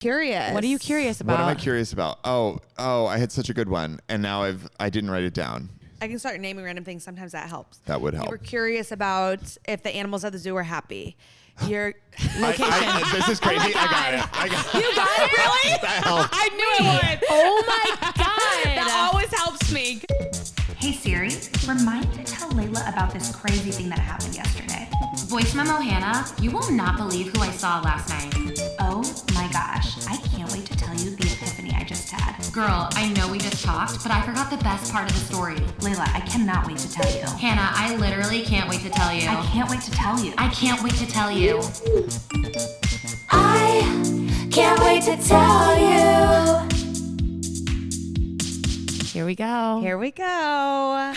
Curious. What are you curious about? What am I curious about? Oh, I had such a good one, and now I didn't write it down. I can start naming random things. Sometimes that helps. That would help. You were curious about if the animals at the zoo are happy. Your location. This is crazy. I got it. You got it, really? That helped. I knew it would. Oh my God. That always helps me. Hey Siri, remind me to tell Leila about this crazy thing that happened yesterday. Voice memo, Hannah. You will not believe who I saw last night. Oh my gosh, I can't wait to tell you the epiphany I just had. Girl, I know we just talked, but I forgot the best part of the story. Leila, I cannot wait to tell you. Hannah, I literally can't wait to tell you. I can't wait to tell you. I can't wait to tell you. I can't wait to tell you. Here we go. Here we go.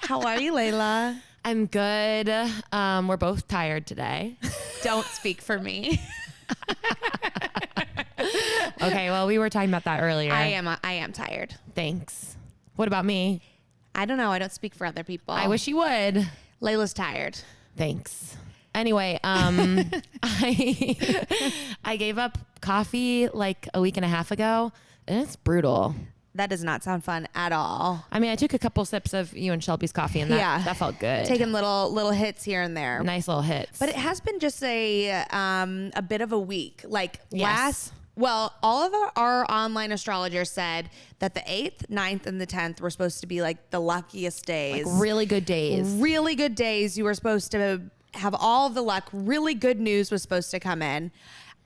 How are you, Leila? I'm good. We're both tired today. Don't speak for me. Okay, well, we were talking about that earlier. I am tired. Thanks. What about me? I don't know. I don't speak for other people. I wish you would. Layla's tired. Thanks. Anyway, I gave up coffee like a week and a half ago, and it's brutal. That does not sound fun at all. I mean, I took a couple sips of you and Shelby's coffee, and that felt good. Taking little hits here and there. Nice little hits. But it has been just a bit of a week. Like Yes. all of our online astrologers said that the 8th, 9th, and the 10th were supposed to be like the luckiest days. like really good days. Really good days. You were supposed to have all of the luck. Really good news was supposed to come in.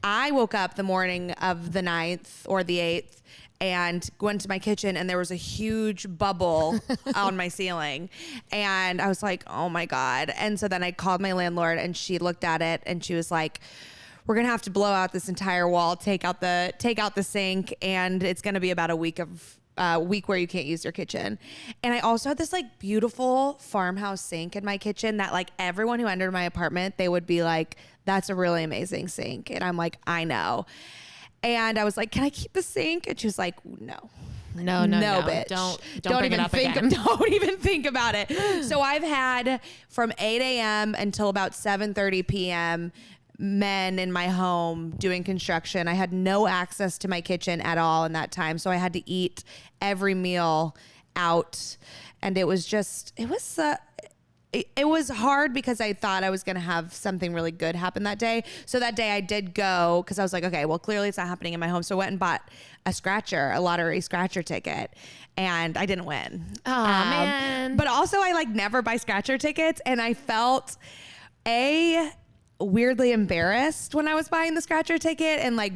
I woke up the morning of the 9th or the 8th and went to my kitchen, and there was a huge bubble on my ceiling. And I was like, oh my God. And so then I called my landlord, and she looked at it, and she was like, we're going to have to blow out this entire wall, take out the sink, and it's going to be about a week where you can't use your kitchen. And I also had this like beautiful farmhouse sink in my kitchen that like everyone who entered my apartment, they would be like, that's a really amazing sink. And I'm like, I know. And I was like, can I keep the sink? And she was like, no, bitch. Don't bring it up again. Don't even think about it. So I've had from 8 a.m. until about 7:30 p.m. men in my home doing construction. I had no access to my kitchen at all in that time. So I had to eat every meal out. And it was hard because I thought I was going to have something really good happen that day. So that day I did go because I was like, okay, well, clearly it's not happening in my home. So I went and bought a lottery scratcher ticket, and I didn't win. Oh, man. But also I like never buy scratcher tickets, and I felt weirdly embarrassed when I was buying the scratcher ticket, and like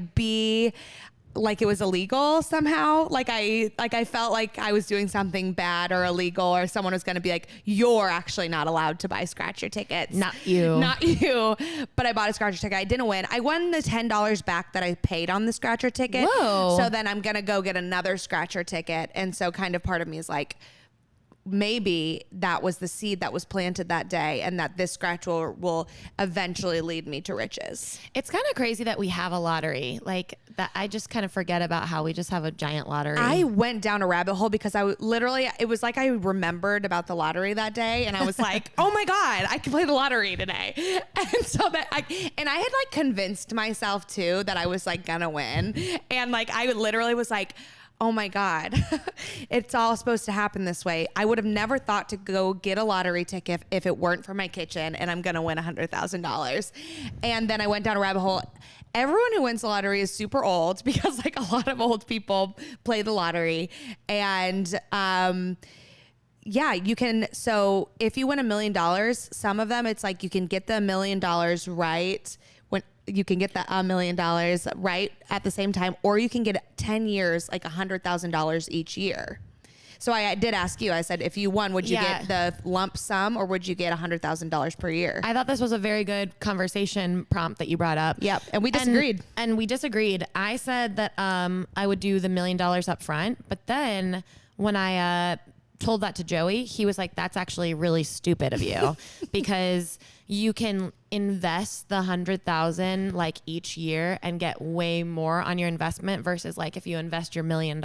like it was illegal somehow. Like I felt like I was doing something bad or illegal, or someone was going to be like, you're actually not allowed to buy scratcher tickets. Not you. But I bought a scratcher ticket. I didn't win. I won the $10 back that I paid on the scratcher ticket. Whoa. So then I'm going to go get another scratcher ticket. And so kind of part of me is like, maybe that was the seed that was planted that day, and that this scratch will eventually lead me to riches. It's kind of crazy that we have a lottery. Like that, I just kind of forget about how we just have a giant lottery. I went down a rabbit hole because it was like I remembered about the lottery that day, and I was like, oh my God, I can play the lottery today. And so I had like convinced myself too that I was like gonna win. And like, I literally was like, oh my God, it's all supposed to happen this way. I would have never thought to go get a lottery ticket if it weren't for my kitchen, and I'm going to win $100,000. And then I went down a rabbit hole. Everyone who wins the lottery is super old because like a lot of old people play the lottery. And, yeah, you can. So if you win $1 million, some of them, it's like you can get the $1 million right when you can get that $1 million right at the same time, or you can get 10 years, like $100,000 each year. So I did ask you, I said, if you won, would you get the lump sum, or would you get $100,000 per year? I thought this was a very good conversation prompt that you brought up. Yep. And we disagreed. And we disagreed. I said that I would do the $1 million up front, but then when I told that to Joey, he was like, that's actually really stupid of you because you can invest the 100,000 like each year and get way more on your investment versus like if you invest your $1 million,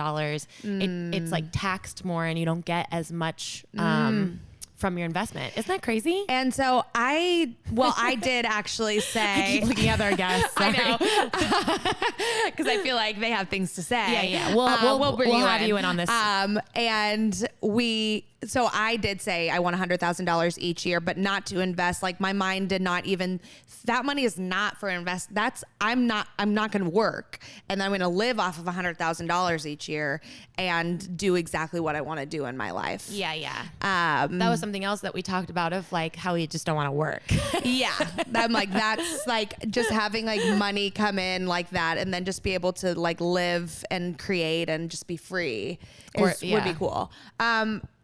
it's like taxed more and you don't get as much from your investment. Isn't that crazy? And so I did actually say, Keep looking at our guests. I know, because I feel like they have things to say. Yeah. We'll have you in on this. So I did say I want $100,000 each year, but not to invest. Like my mind did not even, that money is not for invest. I'm not going to work, and I'm going to live off of $100,000 each year and do exactly what I want to do in my life. Yeah. That was something else that we talked about of like how we just don't want to work. Yeah. I'm like, that's like just having like money come in like that, and then just be able to like live and create and just be free would be cool.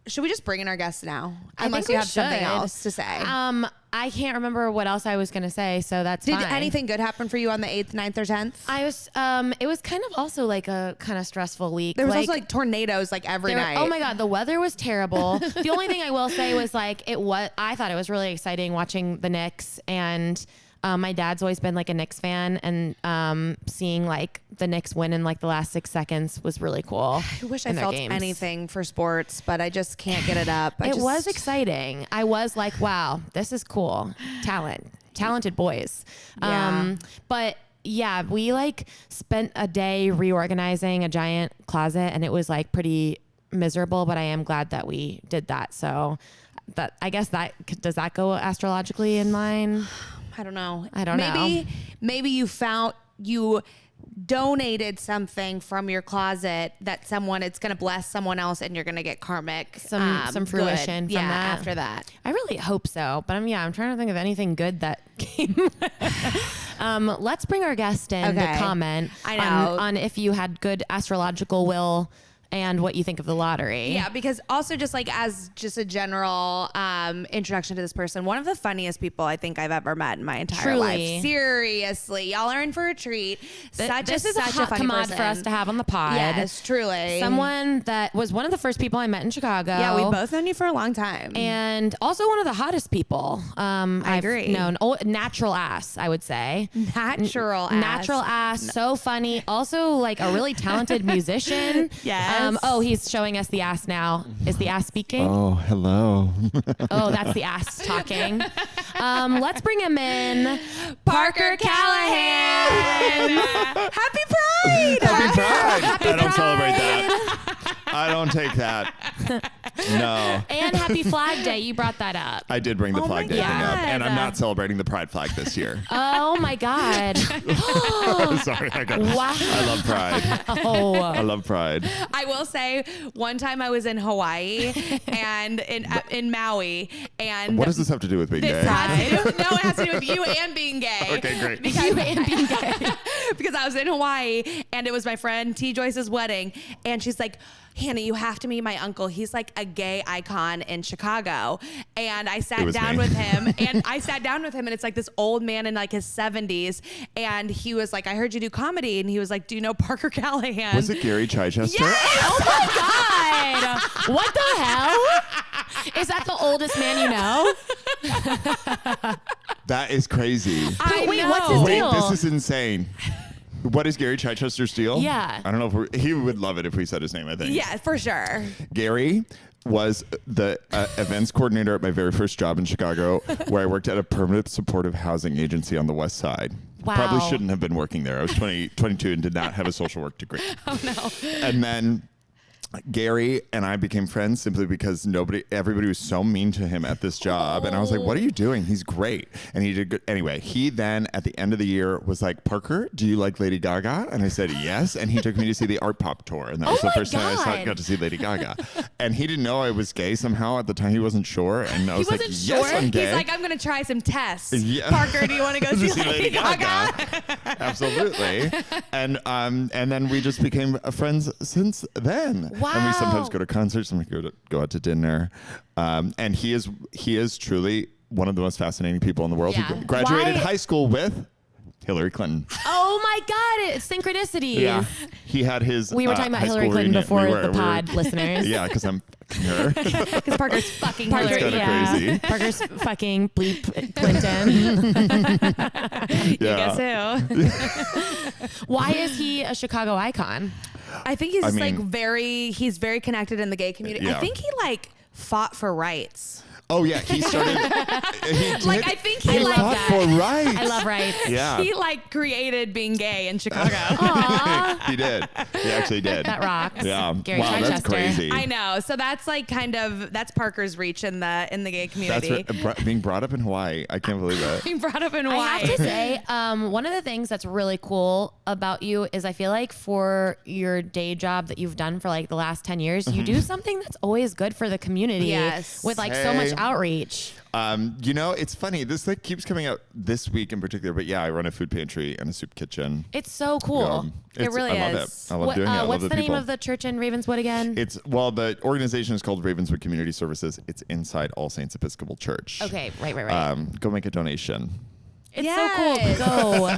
Should we just bring in our guests now? Unless you have something else to say. I can't remember what else I was going to say, so that's fine. Did anything good happen for you on the 8th, 9th, or 10th? It was kind of also like a kind of stressful week. There was also like tornadoes like every night. Oh my God, the weather was terrible. The only thing I will say was like, I thought it was really exciting watching the Knicks, and my dad's always been like a Knicks fan, and seeing like the Knicks win in like the last 6 seconds was really cool. I wish I felt anything for sports, but I just can't get it up. It was exciting. I was like, wow, this is cool. Talented boys. Yeah. But yeah, we like spent a day reorganizing a giant closet, and it was like pretty miserable, but I am glad that we did that. So I guess does that go astrologically in line? I don't know. Maybe you donated something from your closet that it's going to bless someone else, and you're going to get karmic some fruition from that after that. I really hope so, but I'm trying to think of anything good that came. Let's bring our guest in to comment on if you had good astrological will and what you think of the lottery. Yeah, because also just like as just a general introduction to this person, one of the funniest people I think I've ever met in my entire life. Seriously, y'all are in for a treat. This is such a funny commode for us to have on the pod. Yes, truly. Someone that was one of the first people I met in Chicago. Yeah, we've both known you for a long time. And also one of the hottest people I agree. Known. Natural ass, I would say. Natural ass, so funny. Also like a really talented musician. Yes. He's showing us the ass now. Is the ass speaking? Oh, hello. Oh, that's the ass talking. Let's bring him in. Parker Callahan. Happy Pride! Happy Pride! Happy I don't Pride. celebrate that. I don't take that. No. And Happy Flag Day. You brought that up. I did bring the Flag Day thing up, and I'm God. not celebrating the Pride flag this year. Oh my God. Sorry, Wow. I love Pride. Oh. I love Pride. I will say, one time I was in Hawaii and in Maui, and What does this have to do with being gay? it has to do with you and being gay. Okay, great. Because I was in Hawaii, and it was my friend T. Joyce's wedding, and she's like, Hannah, you have to meet my uncle. He's like a gay icon in Chicago. And I sat down with him, and it's like this old man in like his 70s. And he was like, I heard you do comedy. And he was like, do you know Parker Callahan? Was it Gary Chichester? Yes! Oh my God. What the hell? Is that the oldest man you know? That is crazy. Wait, what's his deal? This is insane. What is Gary Chichester's deal? Yeah. I don't know if he would love it if we said his name, I think. Yeah, for sure. Gary was the events coordinator at my very first job in Chicago, where I worked at a permanent supportive housing agency on the West Side. Wow. Probably shouldn't have been working there. I was 22 and did not have a social work degree. Oh, no. And then Gary and I became friends simply because everybody was so mean to him at this job. And I was like, what are you doing? He's great. And he did good. Anyway, he then at the end of the year was like, Parker, do you like Lady Gaga? And I said, yes. And he took me to see the Art Pop tour. And that was the first time I got to see Lady Gaga. And he didn't know I was gay somehow at the time. He wasn't sure. And I was like, yes, I'm gay. He's like, I'm going to try some tests. Yeah. Parker, do you want to go see Lady Gaga? Absolutely. And then we just became friends since then. Wow. And we sometimes go to concerts and we go out to dinner. And he is truly one of the most fascinating people in the world. Yeah. He graduated high school with Hillary Clinton. Oh my God, it's synchronicities. Yeah. He had his We were talking about high Hillary school Clinton reunion. before the pod, listeners. Yeah, because I'm her. Because Parker's fucking Parker, Hillary. kinda crazy. Parker's fucking bleep Clinton. Guess who? Why is he a Chicago icon? I think he's very connected in the gay community. Yeah. I think he like fought for rights. Oh yeah, he started. Like I think he He like fought that. for rights. I think He he fought loved that. for rights. I love rights. Yeah, He like created being gay in Chicago. he did. He actually did. That rocks. Yeah. Gary Wow, that's Chichester. crazy. I know. So that's like that's Parker's reach in the gay That's community. being brought up in Hawaii. I can't believe it. Being brought up in Hawaii. I have to say, one of the things that's really cool about you is I feel like for your day job that you've done for like the last 10 years, you do something that's always good for the community. Yes. With like so much Hey. outreach. It's funny. This like keeps coming out this week in particular, but yeah, I run a food pantry and a soup kitchen. It's so cool. really I love is. it. I love doing it. I love What's the name people. of the church in Ravenswood again? The organization is called Ravenswood Community Services. It's inside All Saints Episcopal Church. Okay, right. Go make a donation. It's Yes. so cool.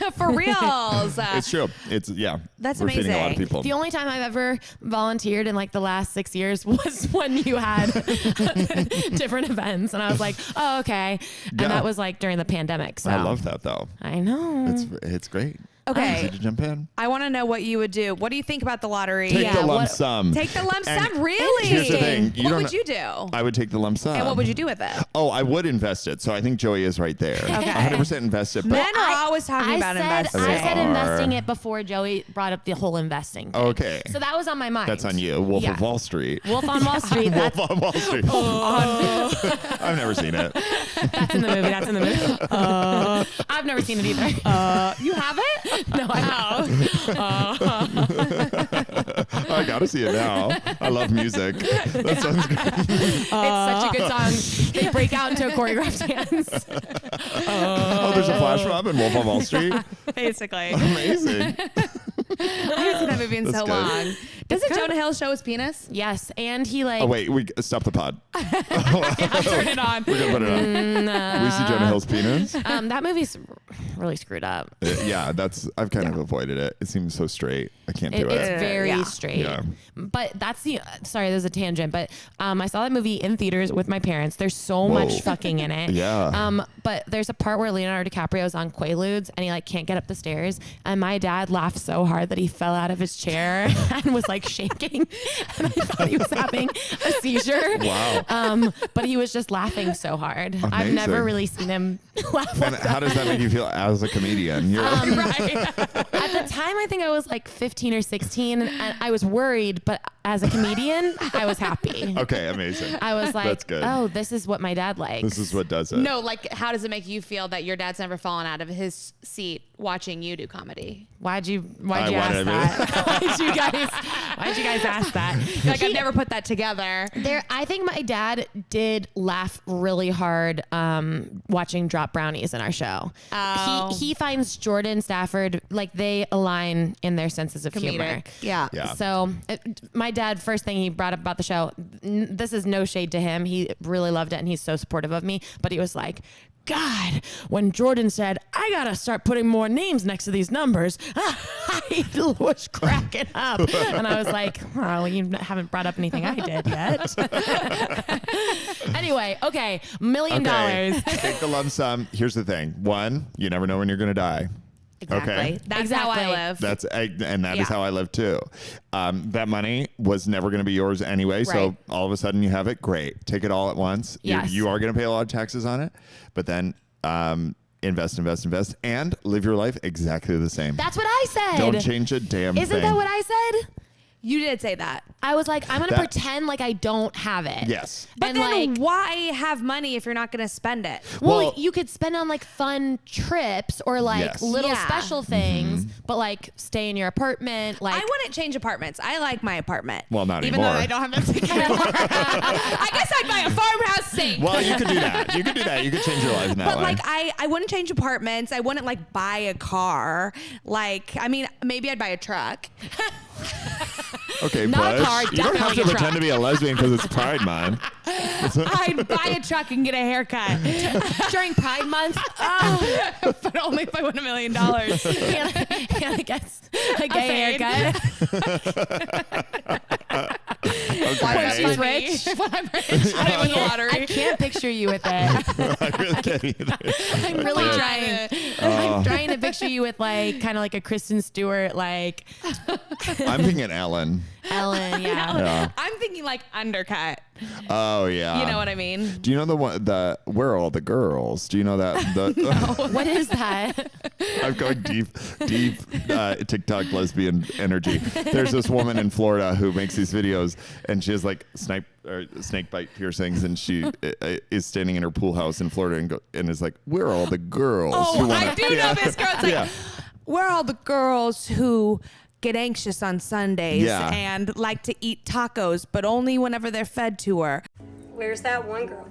Go. For reals. It's true. That's we're feeding a lot of amazing. people. The only time I've ever volunteered in like the last 6 years was when you had different events, and I was like, oh, okay. And Yeah. that was like during the pandemic. So I love that though. I know. It's great. Okay. Easy to jump in. I want to know what you would do. What do you think about the lottery? Take the lump what- sum. Take the lump And sum? Really? Here's the thing. What would you do? I would take the lump sum. And what would you do with it? Oh, I would invest it. So I think Joey is right there. Okay. 100% invest it. But Men are always talking about investing. I said They investing are. it before Joey brought up the whole investing thing. Okay. So that was on my mind. that's on you. Wolf Yeah. of Wall Street. Wolf on Wall Street. Wolf That's, on Wall Street. I've never seen it. that's in the movie. That's in the movie. I've never seen it either. You have it? No, I know. I gotta see it now. I love music. That sounds great. It's such a good song. They break out into a choreographed dance. Oh, there's a flash mob in Wolf on Wall Street. Basically. Amazing. I haven't seen that movie in That's so good. long. Doesn't Jonah Hill show his penis? Yes, and he like. Oh wait, we stop the pod. Turn it on. We're gonna put it on. We see Jonah Hill's penis. That movie's really screwed up. Yeah, I've kind of avoided it. It seems so straight. I can't do It's it. very Yeah. straight. Yeah. But that's sorry, there's a tangent. But I saw that movie in theaters with my parents. There's so Whoa. much fucking in it. Yeah. But there's a part where Leonardo DiCaprio's on Quaaludes and he like can't get up the stairs. And my dad laughed so hard that he fell out of his chair and was like shaking. And I thought he was having a seizure. Wow. But he was just laughing so hard. I've Amazing. never really seen him laugh. And how does that make you feel as a comedian? You're Right. At the time, I think I was like 15 or 16, and I was worried. But as a comedian, I was happy. okay, amazing. I was like, That's good. oh, this is what my dad likes. This is what does it. No, like, how does it make you feel that your dad's never fallen out of his seat watching you do comedy? Why'd you I ask wanted that? Why'd you guys ask that? Like, I've never put that together. I think my dad did laugh really hard watching Drop Brownies in our show. Oh. He finds Jordan Stafford, like they align in their senses of humor. Comedic. Yeah. Yeah. So my dad, first thing he brought up about the show, this is no shade to him. He really loved it and he's so supportive of me. But he was like, God, when Jordan said, I got to start putting more names next to these numbers, I was cracking up. And I was like, well, you haven't brought up anything I did yet. Anyway, okay, $1 million. Take the lump sum. Here's the thing. One, you never know when you're going to die. Exactly. Okay. That's how I Exactly. live. And that is Yeah. how I live too. That money was never going to be yours anyway. So Right. all of a sudden you have it. Great. Take it all at once. Yes. You are going to pay a lot of taxes on it, but then invest, and live your life exactly the same. That's what I said. Don't change a damn thing. Isn't that what I said? You did say that. I was like, I'm going to That- pretend like I don't have it. Yes. But And then like, why have money if you're not going to spend it? well, Well- you could spend on like fun trips or like Yes. little Yeah. special things, but like stay in your apartment. Like, I wouldn't change apartments. I like my apartment. Well, not Even anymore. though I don't have that anymore. I guess I'd buy a farmhouse sink. Well, you could do that. You could change your life in that But way. like I wouldn't change apartments. I wouldn't like buy a car. Like, I mean, maybe I'd buy a truck. Okay, Not a Bush. car, You don't have definitely to a pretend truck. to be a lesbian because it's Pride Month. I'd buy a truck and get a haircut. during Pride Month, But only if I won $1 million. Hannah gets a gay fade. haircut. Okay. She's rich. When I'm rich, I win the lottery. I can't picture you with it. I really can't either. I'm really Yeah. trying. Oh. I'm trying to picture you with like kind of like a Kristen Stewart, like I'm thinking Ellen. Ellen. Yeah. Yeah. I'm thinking like undercut. Oh yeah. You know what I mean? Do you know the one? Where are all the girls? Do you know that? What is that? I'm going deep TikTok lesbian energy. There's this woman in Florida who makes these videos, and she has like snake bite piercings, and she is standing in her pool house in Florida and is like, "Where are all the girls?" Oh, I do know this girl. It's like, where are all the girls who get anxious on Sundays and like to eat tacos, but only whenever they're fed to her? Where's that one girl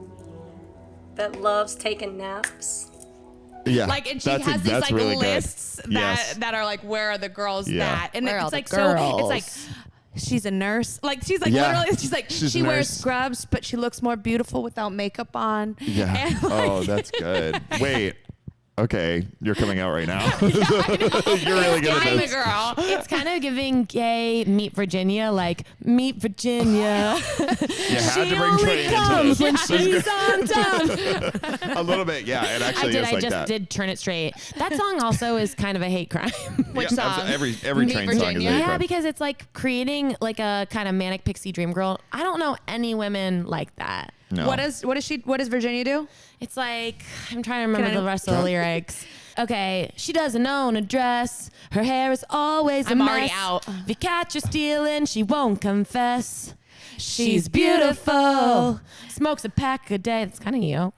that loves taking naps? Yeah, like, and she has these like really lists that are like, where are the girls that? And where it's like, girls? so it's like, she's a nurse. Like, she's like literally, she's like, she wears scrubs, but she looks more beautiful without makeup on. Yeah. And like, that's good. Wait. Okay, you're coming out right now. You're really good at this. Girl. It's kind of giving gay Meet Virginia, like Meet Virginia. You had to bring Trey into this. When she's on top. A little bit, yeah. It actually is like that. I just did Turn It Straight. That song also is kind of a hate crime. Which song? Every Meet train song is a Virginia? hate Yeah, crime. because it's like creating like a kind of manic pixie dream girl. I don't know any women like that. No. What does Virginia do? It's like, I'm trying to remember the rest of the lyrics. Okay, she doesn't own a dress. Her hair is always a I'm mess. already out. If you catch her stealing, she won't confess. She's beautiful. Smokes a pack a day. That's kind of you.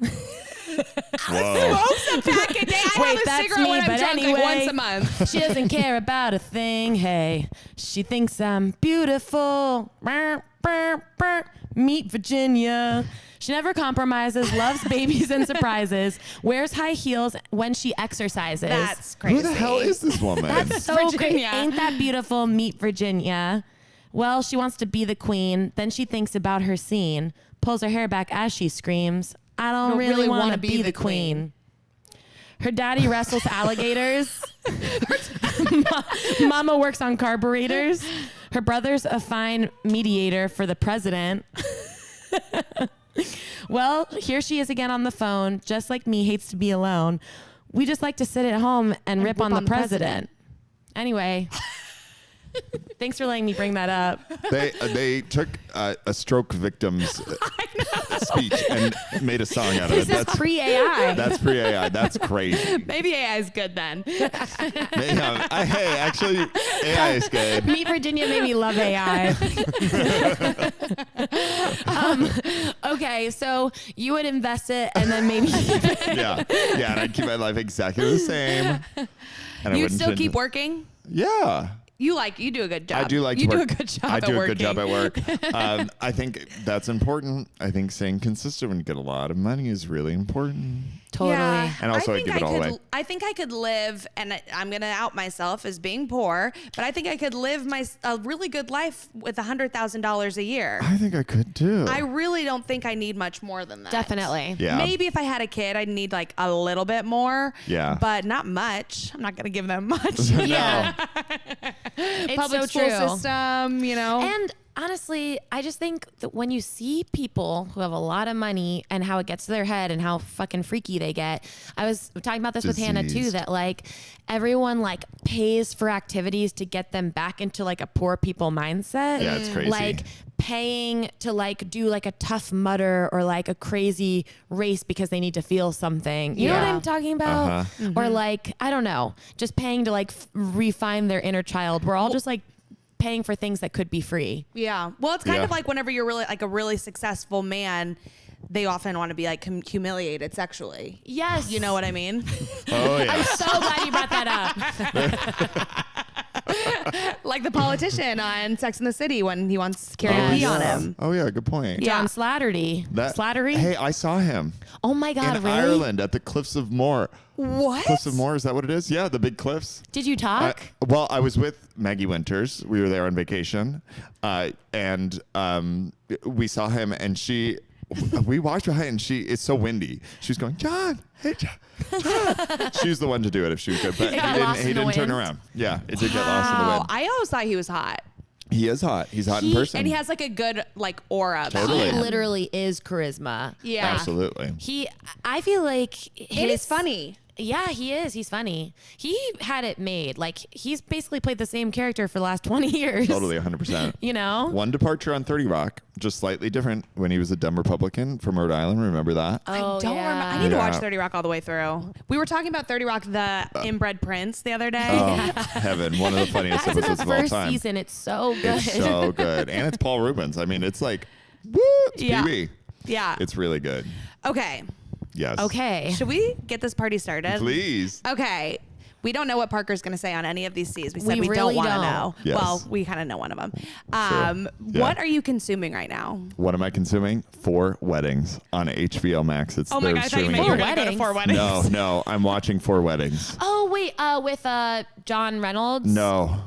Whoa. Smokes a pack a day. I Wait, have a that's cigarette me, when I'm but drunk anyway. like once a month. She doesn't care about a thing. Hey, she thinks I'm beautiful. Meet Virginia. She never compromises, loves babies and surprises, wears high heels when she exercises. That's crazy. Who the hell is this woman? That's so Virginia. great. Ain't that beautiful? Meet Virginia. Well, she wants to be the queen. Then she thinks about her scene, pulls her hair back as she screams, I don't really want to be the queen. Her daddy wrestles alligators. Mama works on carburetors. Her brother's a fine mediator for the president. Well, here she is again on the phone, just like me, hates to be alone. We just like to sit at home and rip on the president. Anyway, thanks for letting me bring that up. They took a stroke victim's speech and made a song out of it. This is pre-AI. That's pre-AI. That's crazy. Maybe AI is good then. Hey, actually, AI is good. Meet Virginia made me love AI. Okay, so you would invest it and then maybe Yeah, and I'd keep my life exactly the same. And I You'd wouldn't still change keep it. working? Yeah. You do a good job. I do like you to do work. a good job I at do a working. good job at work. I think that's important. I think staying consistent when you get a lot of money is really important. totally. Yeah, And also I give it all away. I think I could live, and I'm going to out myself as being poor, but I think I could live a really good life with $100,000 a year. I think I could too. I really don't think I need much more than that. Definitely. Yeah. Maybe if I had a kid, I'd need like a little bit more. Yeah. But not much. I'm not going to give them much. Yeah. It's Public so school true. system, And honestly, I just think that when you see people who have a lot of money and how it gets to their head and how fucking freaky they get, I was talking about this with Hannah too, Diseased. that like everyone like pays for activities to get them back into like a poor people mindset. Yeah, it's crazy. Like paying to like do like a Tough Mudder or like a crazy race because they need to feel something. You know what Yeah. I'm talking about? Uh-huh. Or like, I don't know, just paying to like refine their inner child. We're all just like paying for things that could be free. Yeah. Well, it's kind Yeah. of like whenever you're really like a really successful man, they often want to be like humiliated sexually. Yes. You know what I mean? Oh yeah. I'm so glad you brought that up. Like the politician on Sex and the City when he wants Carrie Oh, P yeah. on him. Oh yeah, good point. Yeah. John Slattery. Slattery? Hey, I saw him Oh my God, in really? Ireland at the Cliffs of Moher. What? Cliffs of Moher, is that what it is? Yeah, the big cliffs. Did you talk? Well, I was with Maggie Winters. We were there on vacation, and we saw him, and we walked behind, and it's so windy. She was going, John, hey, John. She was the one to do it if she was good, but got lost he in the didn't turn wind. around. Yeah, it did get lost in the wind. I always thought he was hot. He is hot. He's hot in person. And he has like a good like aura about Totally. He him. literally is charisma. Yeah. Absolutely. I feel like It is funny. Yeah, he is. He's funny. He had it made. Like, he's basically played the same character for the last 20 years. Totally, 100%. You know? One departure on 30 Rock, just slightly different when he was a dumb Republican from Rhode Island. Remember that? I don't remember. I need to watch 30 Rock all the way through. We were talking about 30 Rock, the inbred prince, the other day. Oh, heaven. One of the funniest That's in episodes the of all first time. season. It's so good. It's so good. And it's Paul Rubens. I mean, it's like, woo, it's Yeah. PB. Yeah. It's really good. Okay. Yes. Okay. Should we get this party started? Please. Okay. We don't know what Parker's going to say on any of these C's. We said We we really don't want to don't. know. Yes. Well, we kind of know one of them. Yeah. What are you consuming right now? What am I consuming? 4 Weddings on HBO Max. It's Oh my their God, I thought you streaming meant you were service. going to go to 4 weddings. No, I'm watching 4 Weddings. Oh, wait. With John Reynolds? No.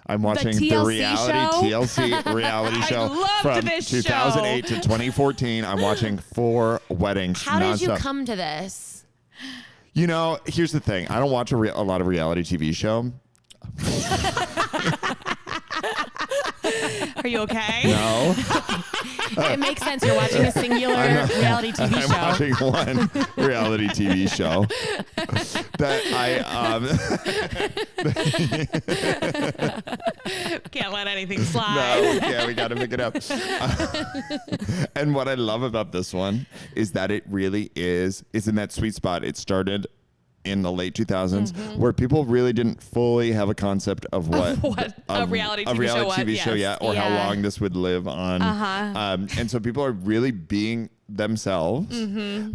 I'm watching the TLC reality show? TLC reality show loved from this 2008 to 2014. I'm watching 4 Weddings. How did you nonstop. come to this? You know, here's the thing. I don't watch a lot of reality TV show. Are you okay? No. It makes sense. You're watching a singular reality TV I'm show. watching one reality TV show that Can't let anything slide. No, yeah, we got to pick it up. And what I love about this one is that it really is in that sweet spot. It started in the late 2000s where people really didn't fully have a concept of what a reality TV show was. yet, or how long this would live on. And so people are really being themselves,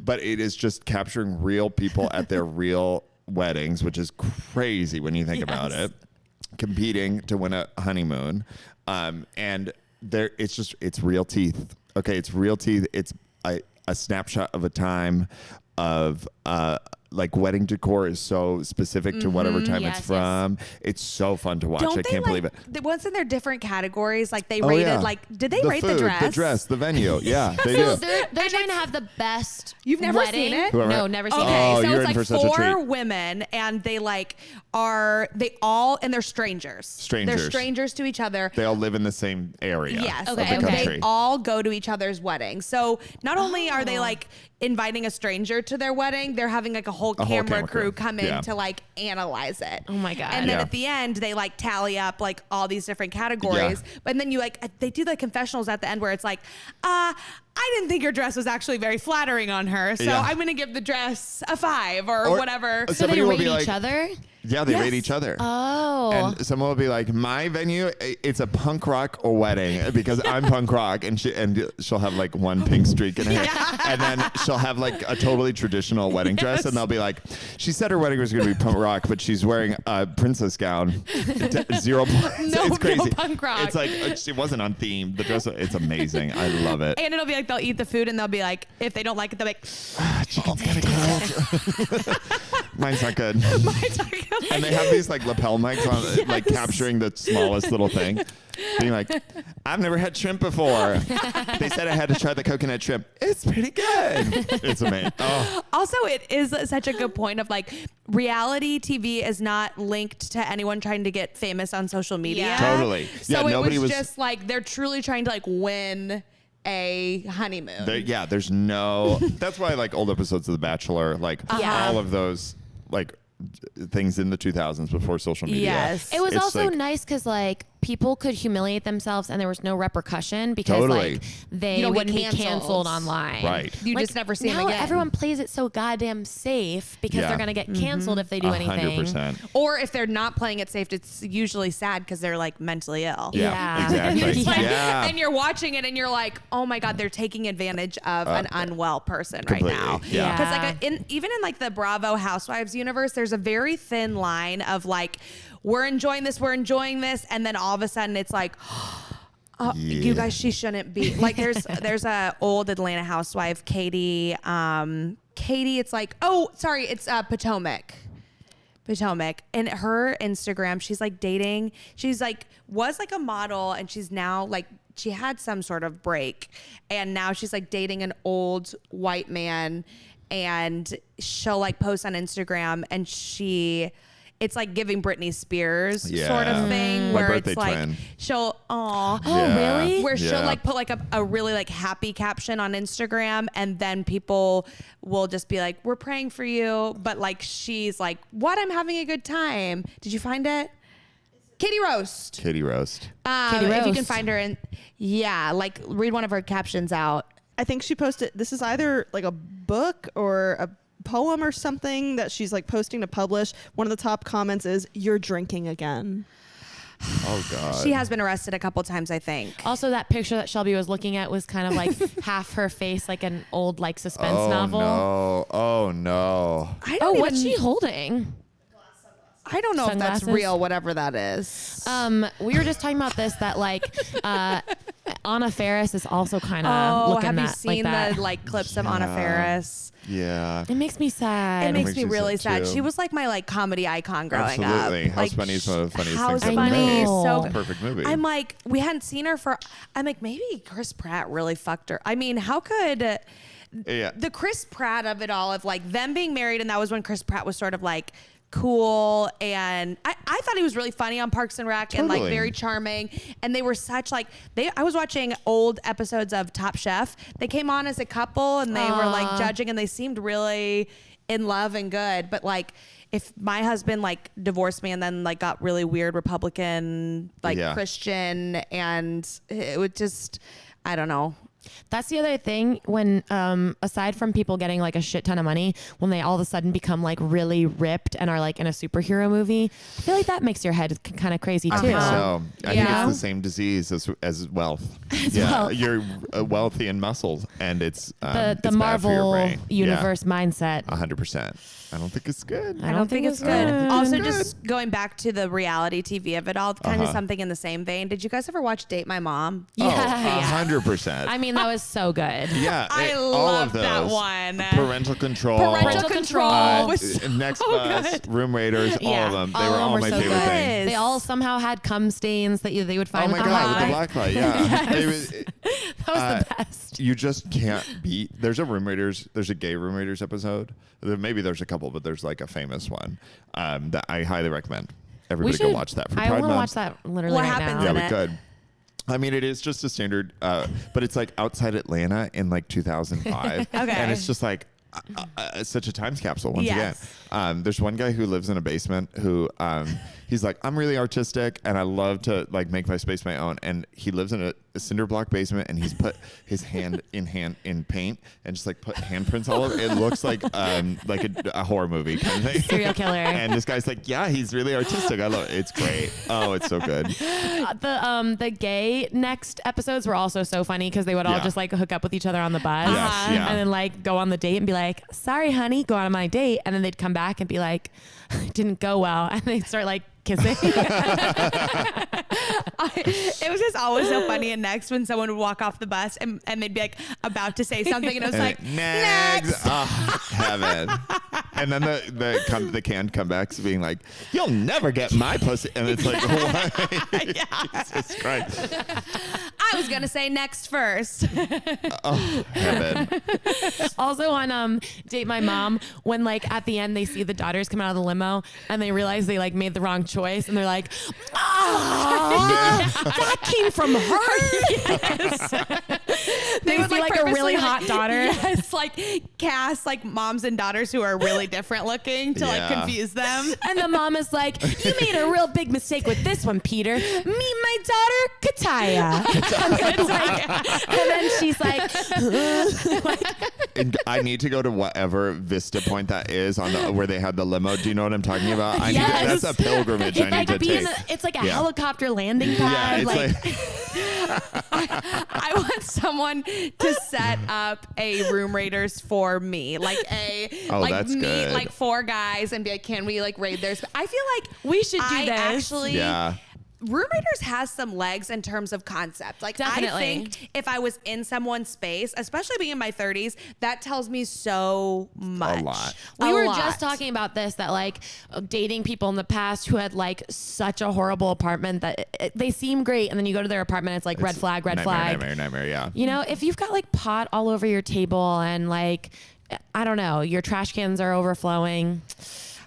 but it is just capturing real people at their real weddings, which is crazy when you think about it, competing to win a honeymoon. And it's real teeth. Okay. It's real teeth. It's a snapshot of a time of, like wedding decor is so specific to whatever time it's from. It's so fun to watch. I can't believe it. Wasn't there different categories? Like they rated, did they rate food, the dress? The dress, the venue. Yeah, they So do. they're trying to have the best You've never wedding. seen it? No, never seen Okay, Oh, so you're it's in for like such a 4 treat. women, and they they're strangers. They're strangers to each other. They all live in the same area Yes. of the Okay. country. They all go to each other's weddings. So not only are they like inviting a stranger to their wedding, they're having like a whole camera crew come in to like analyze it. Oh my God. And then at the end, they like tally up like all these different categories. Yeah. But then they do the confessionals at the end where it's like, I didn't think your dress was actually very flattering on her. So Yeah. I'm going to give the dress a 5 or whatever. So Somebody they will rate be each like- other? Yeah, they Yes. rate each other. Oh. And someone will be like, my venue, it's a punk rock wedding because I'm punk rock. And she'll have like one pink streak in her hair. And then she'll have like a totally traditional wedding dress. And they'll be like, she said her wedding was going to be punk rock, but she's wearing a princess gown. 0 points. No, It's crazy. no punk rock. It's like, it wasn't on theme. The dress, it's amazing. I love it. And it'll be like they'll eat the food and they'll be like, if they don't like it, they'll be like, Chicken's getting cold. Mine's not good. mine's not good. And they have these like lapel mics on, like capturing the smallest little thing. Being like, I've never had shrimp before. They said I had to try the coconut shrimp. It's pretty good. It's amazing. Oh. Also, it is such a good point of like reality TV is not linked to anyone trying to get famous on social media. Yeah. Totally. So Yeah, it nobody was was- just like they're truly trying to like win a honeymoon. There's no. That's why I like old episodes of The Bachelor, like all of those like things in the 2000s before social media. Yes. It was It's also like- nice because like people could humiliate themselves and there was no repercussion because Totally. like they You don't get wouldn't be canceled. canceled online. Right. You Like, just never see them now again. everyone plays it so goddamn safe because Yeah. they're gonna get canceled if they do anything. 100%. Or if they're not playing it safe, it's usually sad because they're like mentally ill. Yeah, Yeah. exactly. It's like- Yeah. And you're watching it and you're like, oh my God, they're taking advantage of an unwell person right completely, now. yeah. Because like even in like the Bravo Housewives universe, there's a very thin line of like, we're enjoying this. And then all of a sudden it's like, you guys, she shouldn't be like, there's a old Atlanta housewife, Katie, it's like, it's Potomac, and her Instagram, she's like dating. She's like, was like a model and she's now like, she had some sort of break and now she's like dating an old white man and she'll like post on Instagram and it's like giving Britney Spears Yeah. sort of thing, My where birthday it's like twin. she'll really? where she'll Yeah. like put like a really like happy caption on Instagram, and then people will just be like, we're praying for you, but like she's like, what, I'm having a good time. Did you find it? Katie Roast. Katie Roast. Katie If you can Roast. find her, and like read one of her captions out. I think she posted, this is either like a book or a poem or something that she's like posting to publish. One of the top comments is, "You're drinking again." Oh God. She has been arrested a couple times, I think. Also, that picture that Shelby was looking at was kind of like half her face, like an old like suspense Oh novel. no. Oh no. I Oh, don't what's even- she holding? I don't know if Sunglasses? that's real, whatever that is. We were just talking about this, that like Anna Faris is also kind of looking have you that, seen like that. the like clips of Anna Faris? Yeah. It makes me sad. It makes me me really sad, sad. too. She was like my like comedy icon growing Absolutely. up. House Like, Bunny is one of the funniest House things ever Bunny made. is so It's a perfect movie. I'm like, we hadn't seen her for. I'm like, maybe Chris Pratt really fucked her. I mean, how could Yeah. the Chris Pratt of it all, of like them being married, and that was when Chris Pratt was sort of like cool, and I thought he was really funny on Parks and Rec and like Totally. very charming, and they were such like I was watching old episodes of Top Chef. They came on as a couple, and they were like judging, and they seemed really in love and good. But like, if my husband like divorced me and then like got really weird Republican, like Yeah. Christian, and it would just, I don't know. That's the other thing, when aside from people getting like a shit ton of money, when they all of a sudden become like really ripped and are like in a superhero movie, I feel like that makes your head kind of crazy too. So I think Yeah. it's the same disease as wealth. wealth. You're wealthy and muscled, and it's The it's bad for your Marvel brain. universe mindset. 100%. I don't think it's good. I don't think it's good. I don't think Also, it's just going back to the reality TV of it all, kind of something in the same vein. Did you guys ever watch Date My Mom? Oh, Yeah. 100%. I mean, that was so good. Yeah, I all love of those. that one. Parental Control. Parental Control was Next so Bus, good. Room Raiders, all Yeah. of them. They All were of them all were my so favorite good. things. They all somehow had cum stains that they would Oh find. my with God, with the black. black light, yeah. That was the best. You just can't beat. There's a gay Room Raiders episode. Maybe there's a couple, but there's like a famous one that I highly recommend. Everybody go watch that for I Pride want to Month. watch that literally What right happens now. in Yeah, we it? could. I mean, it is just a standard, but it's like outside Atlanta in like 2005. Okay. And it's just like such a time capsule once Yes. again. There's one guy who lives in a basement who he's like, I'm really artistic and I love to like make my space my own. And he lives in a cinder block basement, and he's put his hand in paint and just like put handprints all over. It looks like a horror movie kind of thing. Serial killer. And this guy's like, yeah, he's really artistic. I love it. It's great. Oh, it's so good. The gay next episodes were also so funny because they would all Yeah. just like hook up with each other on the bus, Yes, yeah. and then like go on the date and be like, "Sorry, honey, go on my date," and then they'd come back and be like, "It didn't go well," and they'd start like kissing. It was just always so funny. And next, when someone would walk off the bus and they'd be like about to say something, and it was And like, next. Oh, heaven. And then the canned comebacks being like, you'll never get my pussy. And it's like, what? Jesus Christ. I was going to say next first. Oh, heaven. Also on Date My Mom, when like at the end they see the daughters come out of the limo and they realize they like made the wrong choice, and they're like, that came from her. They would would, like a really purposely, hot daughter. Yes, like cast like moms and daughters who are really different looking to like Yeah. confuse them. And the mom is like, you made a real big mistake with this one, Peter. Meet my daughter, Kataya. And then she's like, And I need to go to whatever Vista Point that is on where they had the limo. Do you know what I'm talking about? Yes. That's a pilgrimage it's I need to take. it's like a Yeah. helicopter landing Yeah, pad. it's like, I want someone to set up a Room Raiders for me, like Oh, like that's meet good. like 4 guys and be like, can we like raid theirs? I feel like we should do I this. actually. Yeah. Room Raiders has some legs in terms of concept. Like, Definitely. I think if I was in someone's space, especially being in my 30s, that tells me so much. lot. We A were lot. just talking about this, that like dating people in the past who had like such a horrible apartment that they seem great, and then you go to their apartment, it's like red flag, red flag. Nightmare, yeah. You know, if you've got like pot all over your table and like, I don't know, your trash cans are overflowing.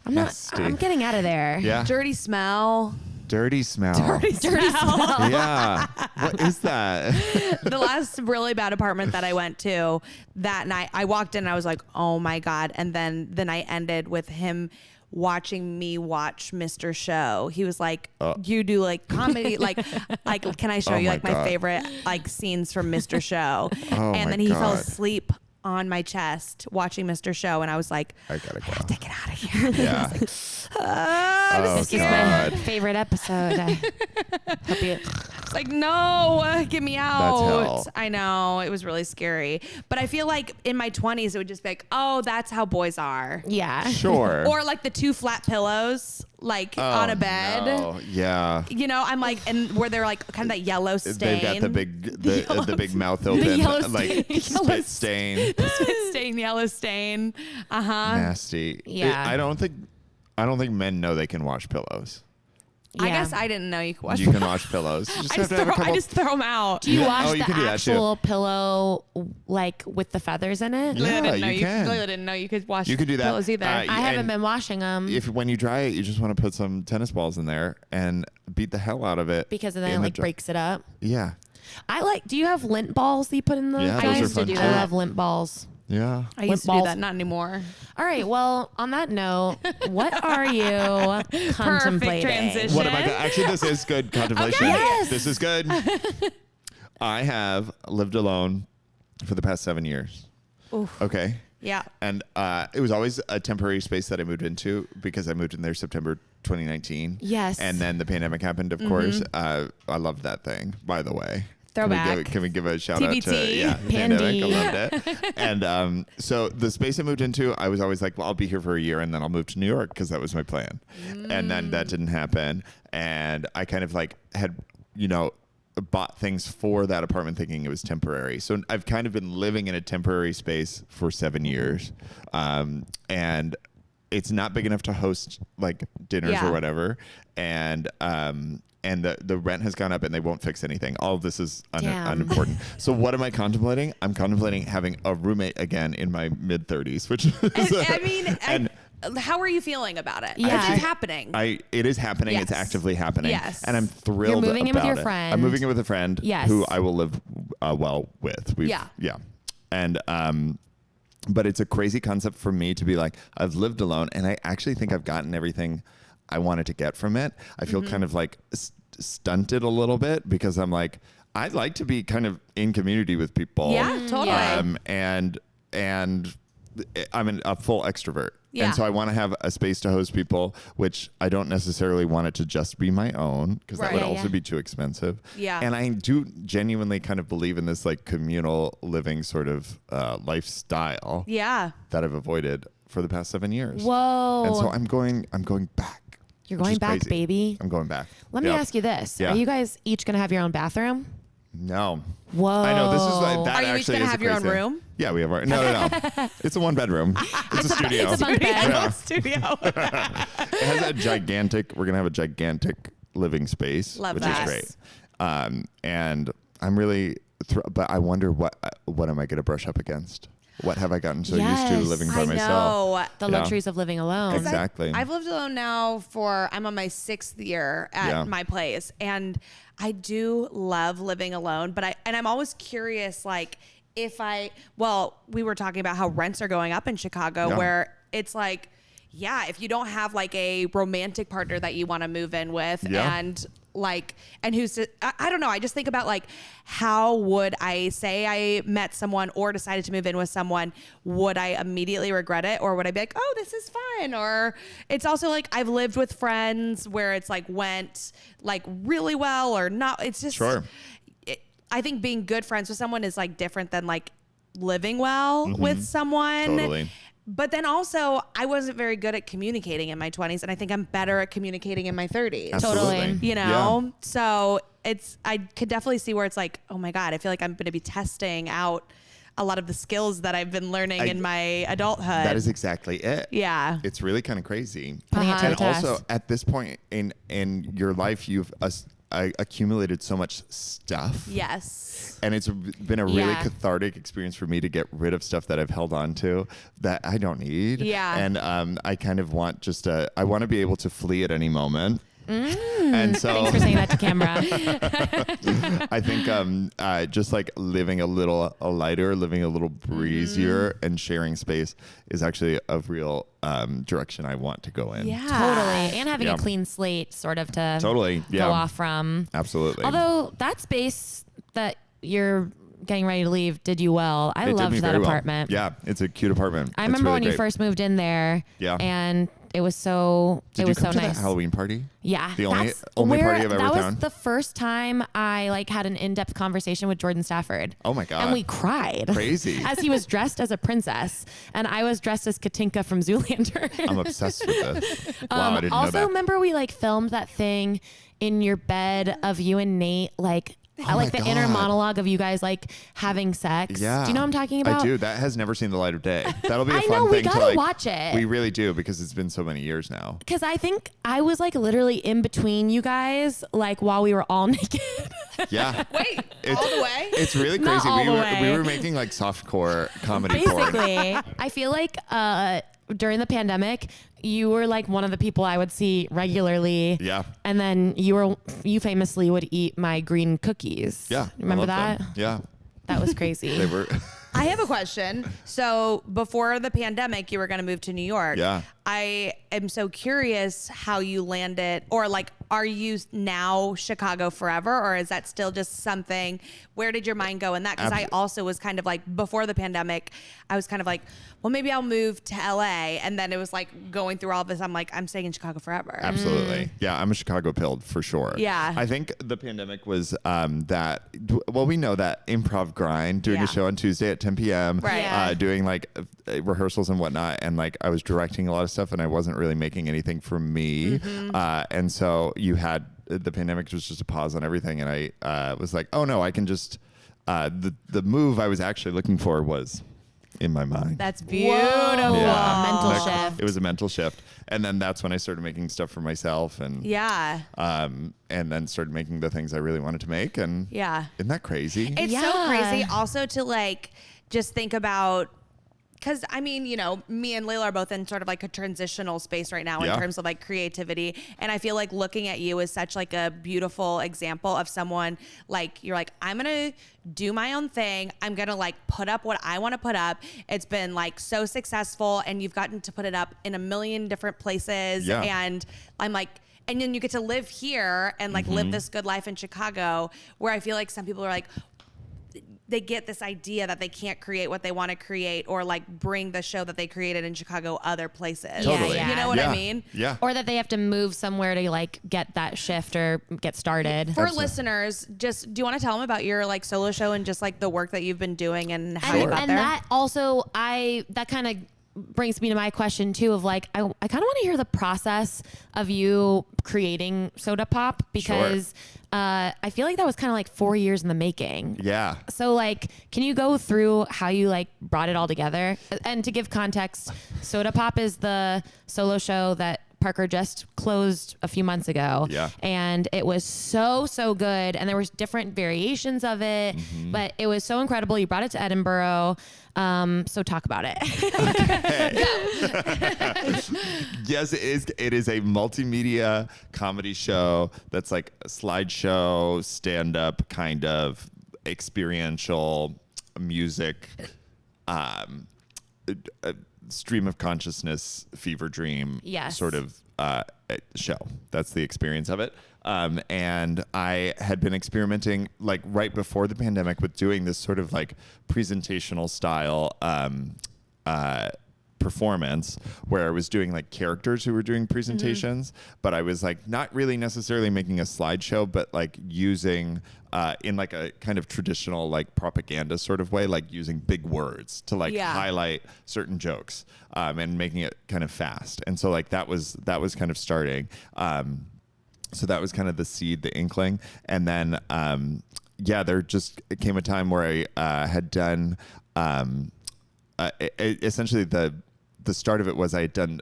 I'm getting out of there. Yeah. Dirty smell. Dirty smell. Dirty smell. Yeah. What is that? The last really bad apartment that I went to that night, I walked in and I was like, oh my God. And then the night ended with him watching me watch Mr. Show. He was like, you do like comedy, like can I show you like my favorite like scenes from Mr. Show? And then he fell asleep on my chest watching Mr. Show, and I was like, I gotta go. I have to get out of here. Yeah. This is my favorite episode. I hope you. It's like, no, get me out. That's hell. I know. It was really scary. But I feel like in my 20s, it would just be like, oh, that's how boys are. Yeah. Sure. Or like the 2 flat pillows, like on a bed. No. Yeah. You know, I'm like, and where they're like kind of that yellow stain. They've got the big mouth open, yellow like stain. spit stain. Spit stain, yellow stain. Nasty. Yeah. I don't think men know they can wash pillows. I Yeah. guess I didn't know you could wash. You can wash pillows. You just have to have a couple. I just throw them out. Do you wash you the can do that too. actual pillow like with the feathers in it? Yeah, Leila didn't know you can. Leila didn't know you could wash You could do that. pillows either. I I haven't and been washing them If when you dry it, you just want to put some tennis balls in there and beat the hell out of it. because then in it the like dry- breaks it up. Yeah. Do you have lint balls that you put in the? Yeah, I those are used to fun do too. that. I love lint balls. Yeah. I used to do balls. that, not anymore. All right. Well, on that note, what are you contemplating? transition. What am I? Actually, this is good contemplation. Okay. Yes. This is good. I have lived alone for the past 7 years. Oof. Okay. Yeah. And it was always a temporary space that I moved into because I moved in there September 2019. Yes. And then the pandemic happened, of course. I loved that thing, by the way. Throwback. Can we give a shout out to TBT. pandemic? I loved it. And so the space I moved into, I was always like, well, I'll be here for a year and then I'll move to New York because that was my plan. And then that didn't happen. And I kind of like had, bought things for that apartment thinking it was temporary. So I've kind of been living in a temporary space for 7 years. And it's not big enough to host like dinners or whatever. And the rent has gone up and they won't fix anything. All of this is unimportant. So what am I contemplating? I'm contemplating having a roommate again in my mid 30s, which is, how are you feeling about it? Yeah. It's happening. it is happening. Yes. It's actively happening. Yes. And I'm thrilled. You're moving in with your about it. friend. I'm moving in with a friend Yes. who I will live well with. Yeah. And but it's a crazy concept for me to be like, I've lived alone and I actually think I've gotten everything I wanted to get from it. I feel kind of like stunted a little bit because I'm like, I'd like to be kind of in community with people. Yeah, totally. And I'm a full extrovert. Yeah. And so I want to have a space to host people, which I don't necessarily want it to just be my own because that Right. would Yeah, also yeah. be too expensive. Yeah. And I do genuinely kind of believe in this like communal living sort of lifestyle Yeah. that I've avoided for the past 7 years. Whoa. And so I'm going back. You're which going is back, crazy. baby. I'm going back. Let me Yep. ask you this. Yeah. Are you guys each going to have your own bathroom? No. Whoa. I know this is like that. Are you each actually gonna is have a your own crazy- room? Yeah, we have our. No. It's a 1 bedroom. It's a studio. It's a bunk bed. Yeah. Studio. It has a gigantic. We're gonna have a gigantic living space, Love which that. is great. And I'm really, but I wonder what am I gonna brush up against? What have I gotten so used to Yes. living by I myself? know. The Yeah. luxuries of living alone. Exactly. I've lived alone now I'm on my 6th year at Yeah. my place, and I do love living alone, but I'm always curious, like we were talking about how rents are going up in Chicago, Yeah. where it's like, yeah, if you don't have like a romantic partner that you want to move in with Yeah. and who's, I don't know. I just think about like, how would I say I met someone or decided to move in with someone? Would I immediately regret it? Or would I be like, oh, this is fun? Or it's also like, I've lived with friends where it's like went like really well or not. It's just, Sure. I think being good friends with someone is like different than like living well with someone. Totally. But then also, I wasn't very good at communicating in my 20s, and I think I'm better at communicating in my 30s. Absolutely. Totally. You know? So I could definitely see where it's like, oh my God, I feel like I'm going to be testing out a lot of the skills that I've been learning in my adulthood. That is exactly it. Yeah. It's really kind of crazy. Putting it to And the test. also at this point in your life, you've I accumulated so much stuff. Yes. And it's been a really cathartic experience for me to get rid of stuff that I've held on to that I don't need. Yeah. And I kind of want I want to be able to flee at any moment. And so Thanks for saying that to camera. I think just like living a little lighter, living a little breezier, and sharing space is actually a real direction I want to go in. Yeah. Totally. And having a clean slate sort of to go off from. Absolutely. Although that space that you're getting ready to leave did you well. I It did loved me that very well. apartment. Yeah, it's a cute apartment. I It's remember really when you great. first moved in there. Yeah. And it was so Did it you was come so to nice. that Halloween party? Yeah. The only That's party where- I've ever That thrown? was the first time I like had an in-depth conversation with Jordan Stafford. Oh my God. And we cried. Crazy. As he was dressed as a princess and I was dressed as Katinka from Zoolander. I'm obsessed with this. Wow, I didn't know Also, that. remember we like filmed that thing in your bed of you and Nate, like Oh like my the inner God. monologue of you guys like having sex. Yeah. Do you know what I'm talking about? I do. That has never seen the light of day. That'll be a I fun know, we thing to gotta like watch it. We really do because it's been so many years now. Because I think I was like literally in between you guys, like while we were all naked. Yeah. Wait, all the way? It's really Not crazy. all We the were way. making like softcore comedy porn. Basically, I feel like during the pandemic, you were like one of the people I would see regularly. Yeah. And then you famously would eat my green cookies. Yeah. Remember I that? love them. Yeah. That was crazy. They were I have a question. So before the pandemic, you were going to move to New York. Yeah. I am so curious how you landed, or like, are you now Chicago forever, or is that still just something? Where did your mind go in that? Because I also was kind of like, before the pandemic, I was kind of like, well, maybe I'll move to LA. And then it was like going through all this. I'm like, I'm staying in Chicago forever. Absolutely. Yeah, I'm a Chicago pilled for sure. Yeah. I think the pandemic was we know that improv grind, doing Yeah. a show on Tuesday at 10 p.m., Right. Yeah. doing like rehearsals and whatnot. And like I was directing a lot of stuff and I wasn't really making anything for me. And so you had the pandemic was just a pause on everything. And I was like, oh no, I can just, the move I was actually looking for was in my mind. That's beautiful. Mental Like, shift. It was a mental shift. And then that's when I started making stuff for myself and Yeah. and then started making the things I really wanted to make. And Yeah. isn't that crazy? It's so Yeah. crazy also to like just think about, because I mean, you know, me and Leila are both in sort of like a transitional space right now Yeah. in terms of like creativity. And I feel like looking at you is such like a beautiful example of someone like, you're like, I'm going to do my own thing. I'm going to like put up what I want to put up. It's been like so successful and you've gotten to put it up in a million different places. Yeah. And I'm like, and then you get to live here and like live this good life in Chicago, where I feel like some people are like, they get this idea that they can't create what they want to create or like bring the show that they created in Chicago other places. Totally. Yeah. You know what Yeah. I mean? Yeah. Or that they have to move somewhere to like get that shift or get started. For listeners, just do you want to tell them about your like solo show and just like the work that you've been doing and how you got and there? that also that kind of brings me to my question too of like I kind of want to hear the process of you creating Soda Pop because I feel like that was kind of like 4 years in the making. Yeah. So like, can you go through how you like brought it all together? And to give context, Soda Pop is the solo show that Parker just closed a few months ago. Yeah. And it was so good. And there was different variations of it, but it was so incredible. You brought it to Edinburgh. So talk about it. Yes, it is. It is a multimedia comedy show that's like a slideshow, stand-up kind of experiential music, stream of consciousness, fever dream Yes. sort of show. That's the experience of it. And I had been experimenting like right before the pandemic with doing this sort of like presentational style performance where I was doing like characters who were doing presentations, but I was like not really necessarily making a slideshow, but like using in like a kind of traditional like propaganda sort of way, like using big words to like highlight certain jokes and making it kind of fast. And so like that was kind of starting. So that was kind of the seed, the inkling. And then, there just came a time where I had done essentially the the start of it was I had done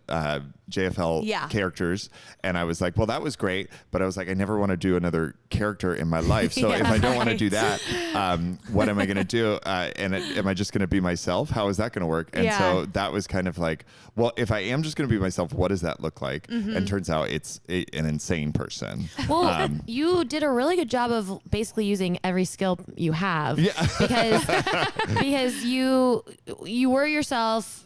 JFL characters, and I was like, well, that was great, but I was like, I never want to do another character in my life. So if I don't want to do that, what am I going to do? Am I just going to be myself? How is that going to work? And so that was kind of like, well, if I am just going to be myself, what does that look like? And turns out it's an insane person. Well, you did a really good job of basically using every skill you have. Yeah. because you were yourself,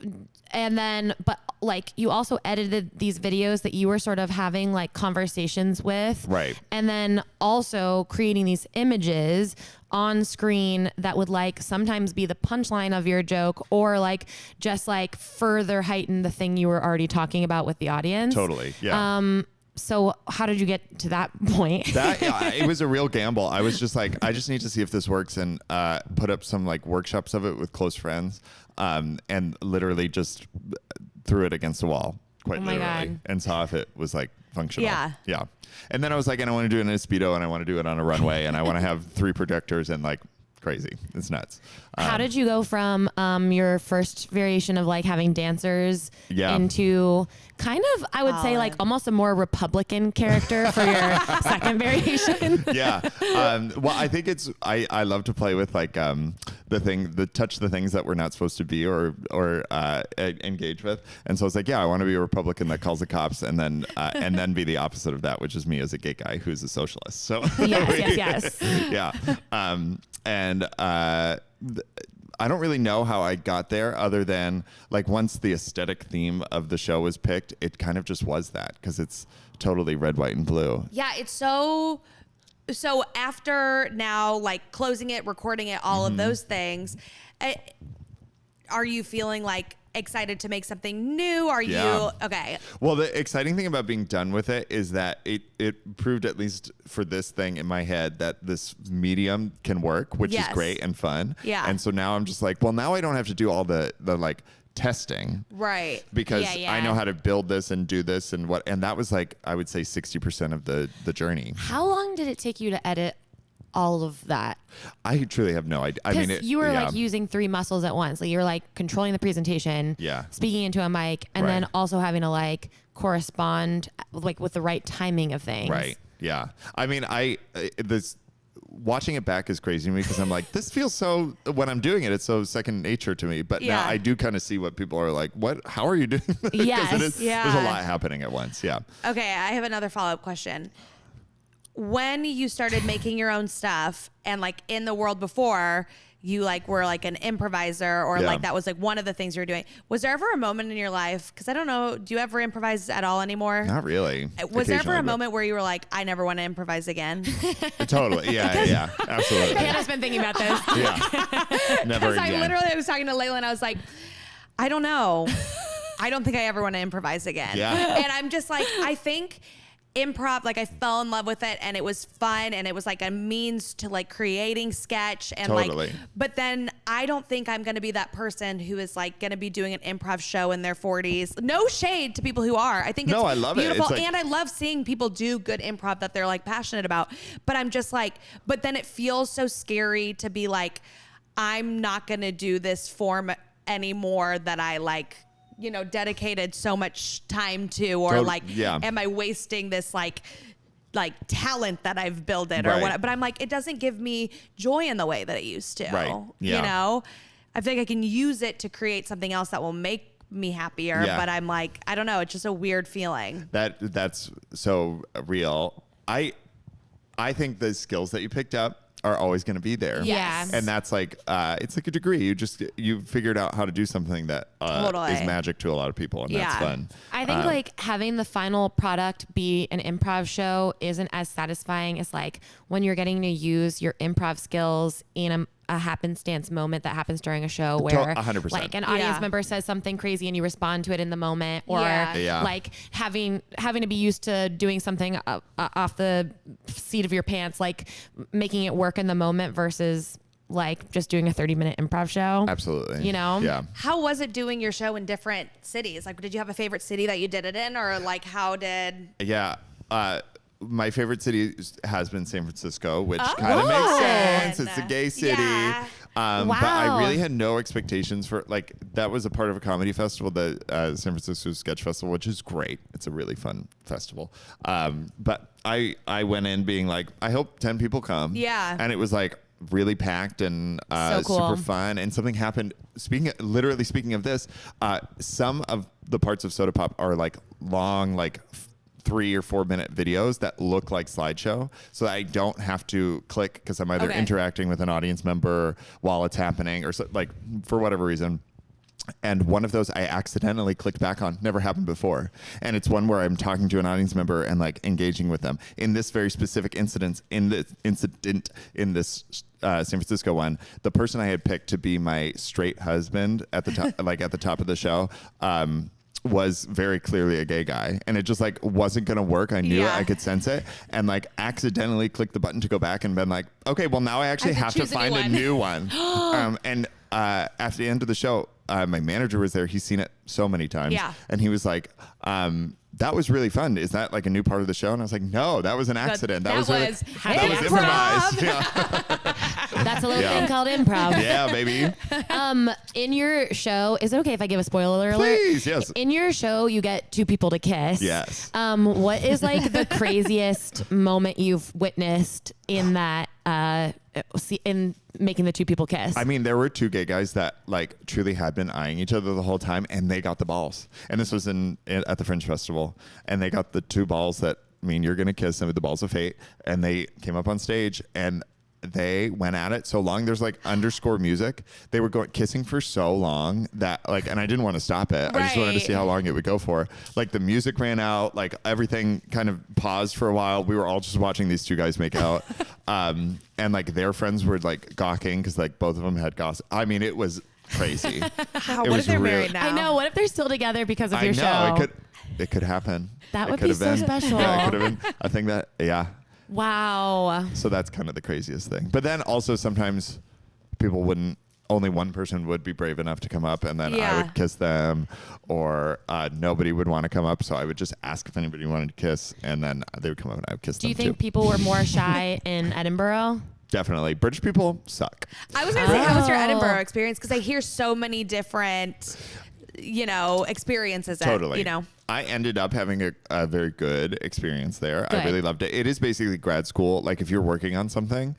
and then but like you also edited these videos that you were sort of having like conversations with. Right. And then also creating these images on screen that would like sometimes be the punchline of your joke, or like just like further heighten the thing you were already talking about with the audience. Totally. Yeah. So how did you get to that point? It was a real gamble. I was just like, I just need to see if this works, and put up some like workshops of it with close friends, and literally just threw it against the wall, quite literally, God. And saw if it was like functional. Yeah. And then I was like, and I want to do it in a Speedo, and I want to do it on a runway, and I want to have 3 projectors, and like crazy. It's nuts. How did you go from your first variation of like having dancers into kind of, I would say, like almost a more Republican character for your second variation? Well, I think I love to play with like touch the things that we're not supposed to be or engage with. And so I was like, I want to be a Republican that calls the cops, and then be the opposite of that, which is me as a gay guy who's a socialist. So yes. Yeah. And I don't really know how I got there, other than like once the aesthetic theme of the show was picked, it kind of just was that, because it's totally red, white, and blue. Yeah, it's so after now, like closing it, recording it, all of those things, are you feeling like excited to make something new? Are you okay? Well, the exciting thing about being done with it is that it proved, at least for this thing in my head, that this medium can work, which is great and fun. Yeah. And so now I'm just like, well, now I don't have to do all the like testing, right? Because I know how to build this and do this and that was like, I would say 60% of the journey. How long did it take you to edit all of that? I truly have no idea. I mean, you were like using 3 muscles at once. Like you were like controlling the presentation, speaking into a mic, and then also having to like correspond like with the right timing of things. Right. Yeah. I mean, watching it back is crazy to me, because I'm like, this feels so, when I'm doing it, it's so second nature to me. But now I do kind of see what people are like, how are you doing this? Yes. There's a lot happening at once. Yeah. Okay. I have another follow-up question. When you started making your own stuff, and like in the world before, you like were like an improviser, or like that was like one of the things you were doing. Was there ever a moment in your life, because I don't know, do you ever improvise at all anymore? Not really. Was there ever a moment where you were like, I never want to improvise again? Totally. Yeah. Absolutely. Hannah's been thinking about this. Never again. I was talking to Leila, and I was like, I don't know. I don't think I ever want to improvise again. Yeah. And I'm just like, I think improv, like I fell in love with it, and it was fun, and it was like a means to like creating sketch, and like, but then I don't think I'm going to be that person who is like going to be doing an improv show in their 40s. No shade to people who are. I think it's I love beautiful, it. and I love seeing people do good improv that they're like passionate about. But I'm just like, but then it feels so scary to be like, I'm not going to do this form anymore that I like, dedicated so much time to, or am I wasting this like talent that I've built it or what? But I'm like, it doesn't give me joy in the way that it used to. Right. Yeah. I think I can use it to create something else that will make me happier. But I'm like, I don't know. It's just a weird feeling. That's so real. I think the skills that you picked up are always going to be there. Yes. And that's like, it's like a degree. You figured out how to do something that is magic to a lot of people, and that's fun. I think like having the final product be an improv show isn't as satisfying as like when you're getting to use your improv skills in a happenstance moment that happens during a show where 100%. like an audience member says something crazy and you respond to it in the moment, or like having to be used to doing something off the seat of your pants, like making it work in the moment versus like just doing a 30-minute improv show. Absolutely. Yeah. How was it doing your show in different cities? Like, did you have a favorite city that you did it in, or like how did? Yeah. My favorite city has been San Francisco, which kind of makes sense. It's a gay city. Yeah. But I really had no expectations for, like, that was a part of a comedy festival, the San Francisco Sketch Festival, which is great. It's a really fun festival. But I went in being like, I hope 10 people come. Yeah. And it was like really packed and So cool. super fun. And something happened. Literally speaking of this, some of the parts of Soda Pop are like long, like 3 or 4 minute videos that look like slideshow, so that I don't have to click because I'm either interacting with an audience member while it's happening or like for whatever reason. And one of those I accidentally clicked back on. Never happened before. And it's one where I'm talking to an audience member and like engaging with them. In this very specific incident in this San Francisco one, the person I had picked to be my straight husband at the top, like at the top of the show, was very clearly a gay guy, and it just like wasn't gonna work. I knew it, I could sense it, and like accidentally clicked the button to go back and been like, okay, well now I actually have to find a new one. And after the end of the show, my manager was there. He's seen it so many times, and he was like, that was really fun. Is that like a new part of the show? And I was like, no, that was an accident. That was improvised. Yeah. That's a little thing called improv. Yeah, baby. In your show, is it okay if I give a spoiler alert? Please, yes. In your show, you get 2 people to kiss. Yes. What is like the craziest moment you've witnessed in that, in making the 2 people kiss? I mean, there were 2 gay guys that like truly had been eyeing each other the whole time, and they got the balls. And this was at the Fringe Festival, and they got the 2 balls that mean you're gonna kiss them with the balls of fate. And they came up on stage and they went at it so long. There's like underscore music. They were kissing for so long that like, and I didn't want to stop it. I just wanted to see how long it would go for. Like the music ran out, like everything kind of paused for a while. We were all just watching these 2 guys make out. And like their friends were like gawking because like both of them had gossip. I mean, it was crazy. What if they're married now? I know. What if they're still together because of your show? It could happen. That would be so special. Yeah, it could have been. I think that, yeah. Wow. So that's kind of the craziest thing. But then also sometimes only one person would be brave enough to come up, and then I would kiss them, or nobody would want to come up. So I would just ask if anybody wanted to kiss, and then they would come up and I would kiss them. Do you think people were more shy in Edinburgh? Definitely. British people suck. I was going to say, how was your Edinburgh experience? Because I hear so many different, experiences. Totally. I ended up having a very good experience there. Good. I really loved it. It is basically grad school. Like if you're working on something,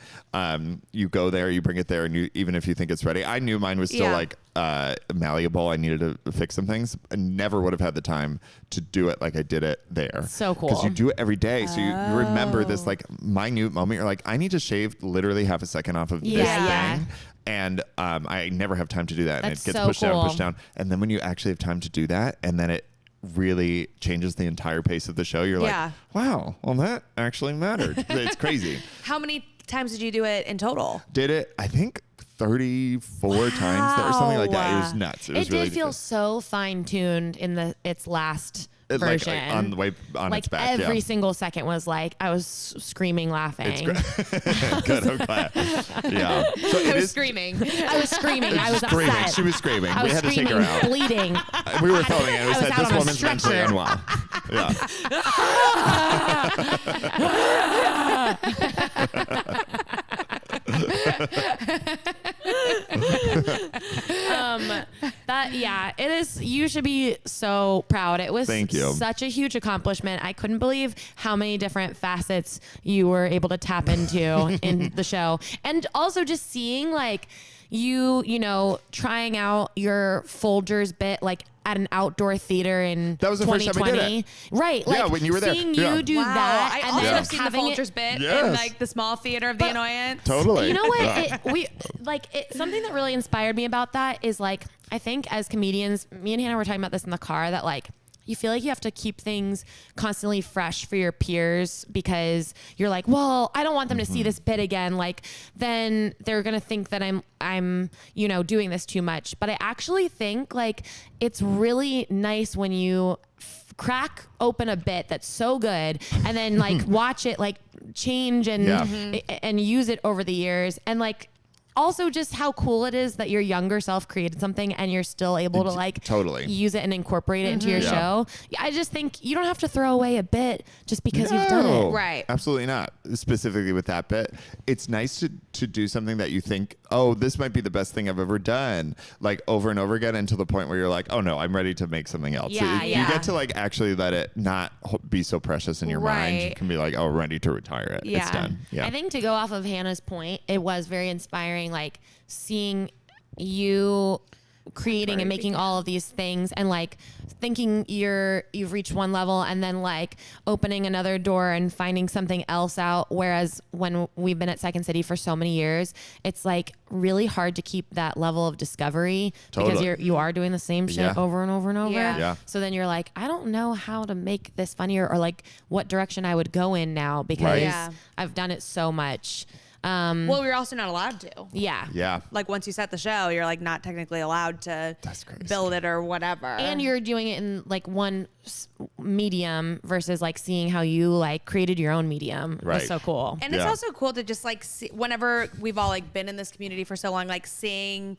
you go there, you bring it there, and even if you think it's ready. I knew mine was still like malleable. I needed to fix some things. I never would have had the time to do it like I did it there. So cool. Because you do it every day. So you remember this like minute moment. You're like, I need to shave literally half a second off of this thing. And I never have time to do that. That's and it gets so pushed down. And then when you actually have time to do that, and then it really changes the entire pace of the show, you're like, wow, well, that actually mattered. It's crazy. How many times did you do it in total? Did it, I think, 34 times or something like that. It was nuts. It did feel so fine-tuned in its last version. Like on the way on like its back. Every single second was like I was screaming, laughing. It's great. Good, I'm glad. Yeah. So I was screaming. I was screaming. I was screaming. upset. She was screaming. I We was had to take screaming, her out. bleeding. We were filming it. And we I said, was this out on a woman's mentally stretcher. unwell. It is. You should be so proud. It was Thank you. Such a huge accomplishment. I couldn't believe how many different facets you were able to tap into in the show, and also just seeing like you trying out your Folgers bit like at an outdoor theater in that was the 2020. first time I did it. Right. Like, yeah, when you were there. Seeing you do that. I and also then have seen the having Folgers bit Yes. in like the small theater of the Annoyance. Totally. You know what? Yeah. Something that really inspired me about that is like, I think as comedians, me and Hannah were talking about this in the car, that like, you feel like you have to keep things constantly fresh for your peers because you're like, well, I don't want them to see this bit again. Like, then they're going to think that I'm, doing this too much. But I actually think like it's really nice when you crack open a bit that's so good and then like watch it like change and use it over the years. And like, also just how cool it is that your younger self created something and you're still able to like totally use it and incorporate it into your show. I just think you don't have to throw away a bit just because you've done it. Right. Absolutely not. Specifically with that bit, it's nice to do something that you think, oh, this might be the best thing I've ever done, like over and over again, until the point where you're like, oh no, I'm ready to make something else. Yeah, You yeah. get to like actually let it not be so precious in your mind. You Right. can be like, oh, ready to retire it. Yeah. It's done. Yeah. I think to go off of Hannah's point, it was very inspiring, like seeing you creating and making all of these things and like thinking you've reached one level and then like opening another door and finding something else out. Whereas when we've been at Second City for so many years, it's like really hard to keep that level of discovery because Totally. you are doing the same shit Yeah. over and over and over. Yeah. Yeah. So then you're like, I don't know how to make this funnier or like what direction I would go in now because Right. Yeah. I've done it so much. Well, we're also not allowed to. Yeah. Yeah. Like once you set the show, you're like not technically allowed to That's crazy. build it or whatever. And you're doing it in like one medium versus like seeing how you like created your own medium. Right. It's so cool. And it's Yeah. also cool to just like see, whenever we've all like been in this community for so long, like seeing,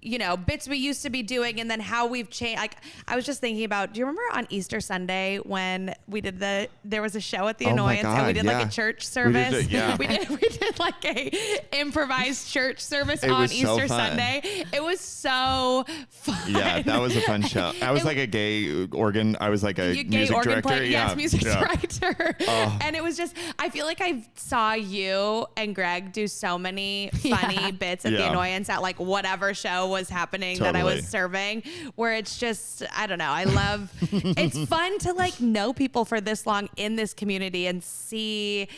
you know, bits we used to be doing and then how we've changed. Like I was just thinking about, do you remember on Easter Sunday when we did there was a show at the Oh my Annoyance and we God, did like yeah. a church We service. did it, yeah. we did like a improvised church service It on was so Easter fun. Sunday. It was so fun. Yeah, that was a fun show. I was like a gay organ. I was like a You gay music organ director. player, Yeah. yes, music Yeah. director. And it was just, I feel like I saw you and Greg do so many funny bits at the Yeah. Annoyance at like whatever show was happening that I Totally. was serving, where it's just, I don't know. I love, it's fun to like know people for this long in this community and see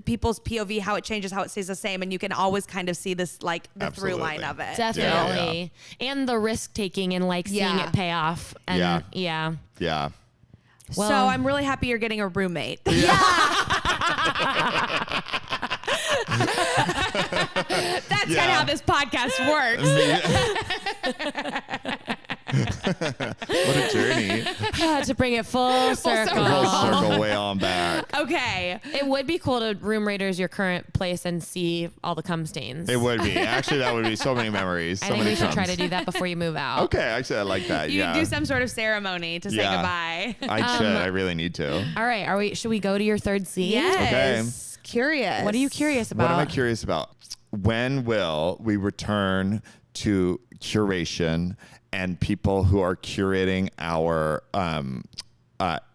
people's POV, how it changes, how it stays the same. And you can always kind of see this, like the through line Absolutely. of it. Definitely. And the risk taking and like seeing Yeah. it pay off. And Yeah. yeah. Yeah. So Well- I'm really happy you're getting a roommate. That's kind of how this podcast works. What a journey. To bring it full circle. Full circle way on back. Okay. It would be cool to room raters your current place and see all the cum stains. It would be. Actually, that would be so many memories. I So think many we should comes. try to do that before you move out. Okay, actually, I like that. You yeah. do some sort of ceremony to say Yeah. goodbye. I should. I really need to. All right. Should we go to your third C? Yes. Curious. What are you curious about? What am I curious about? When will we return to curation and people who are curating our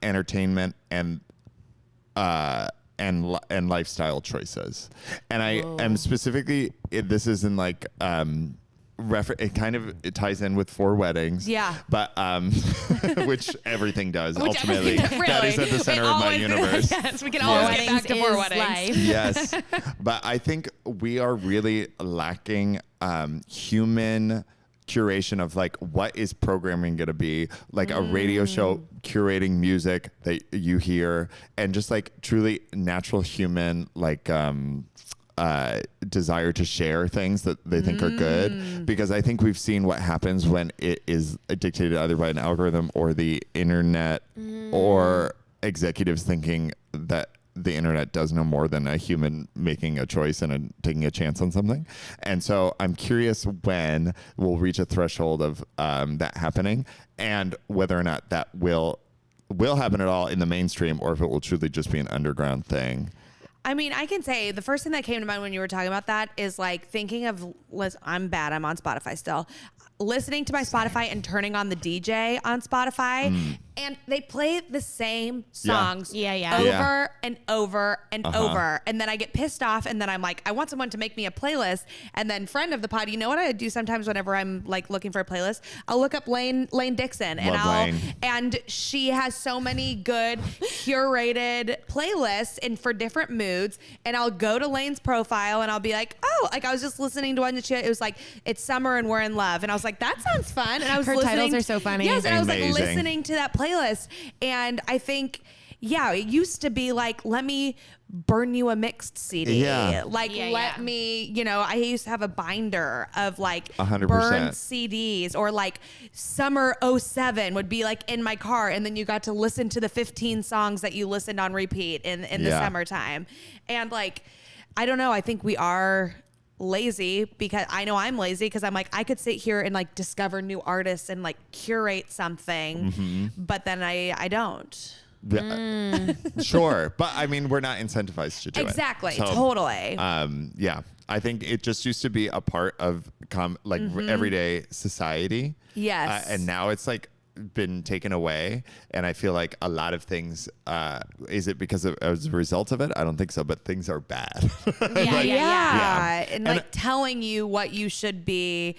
entertainment and lifestyle choices? And I am specifically, this is in like it ties in with 4 weddings. Yeah. But which everything does Which ultimately. everything- That is at the It center of my always- universe. Yes, we can always get back to 4 weddings. Life. Yes. But I think we are really lacking human curation of like what is programming going to be, like a radio show curating music that you hear, and just like truly natural human like desire to share things that they think are good, because I think we've seen what happens when it is dictated either by an algorithm or the internet or executives thinking that the internet does no more than a human making a choice and taking a chance on something. And so I'm curious when we'll reach a threshold of that happening, and whether or not that will happen at all in the mainstream, or if it will truly just be an underground thing. I mean, I can say the first thing that came to mind when you were talking about that is like thinking of, I'm bad, I'm on Spotify still, listening to my Spotify and turning on the DJ on Spotify, and they play the same songs Yeah, yeah. over Yeah. and over and over. And then I get pissed off, and then I'm like, I want someone to make me a playlist. And then friend of the pod, you know what I do sometimes whenever I'm like looking for a playlist? I'll look up Lane Dixon, Lane. and she has so many good curated playlists and for different moods. And I'll go to Lane's profile and I'll be like, oh, like I was just listening to one that it was like, it's summer and we're in love. And I was like, that sounds fun. And I was Her listening. titles are so funny. Yes, and I was like Amazing. listening to that playlist. And I think, yeah, it used to be like, let me burn you a mixed CD. Yeah. Like, let me, you know, I used to have a binder of like 100%. burned CDs, or like summer 07 would be like in my car. And then you got to listen to the 15 songs that you listened on repeat in the Yeah. summertime. And like, I don't know, I think we are lazy, because I know I'm lazy, because I'm like, I could sit here and like discover new artists and like curate something, but then I don't. Yeah. Sure. But I mean, we're not incentivized to do it. Exactly. So, Totally. Yeah. I think it just used to be a part of everyday society. Yes. And now it's like been taken away, and I feel like a lot of things is it because of as a result of it? I don't think so, but things are bad. Yeah. And like telling you what you should be.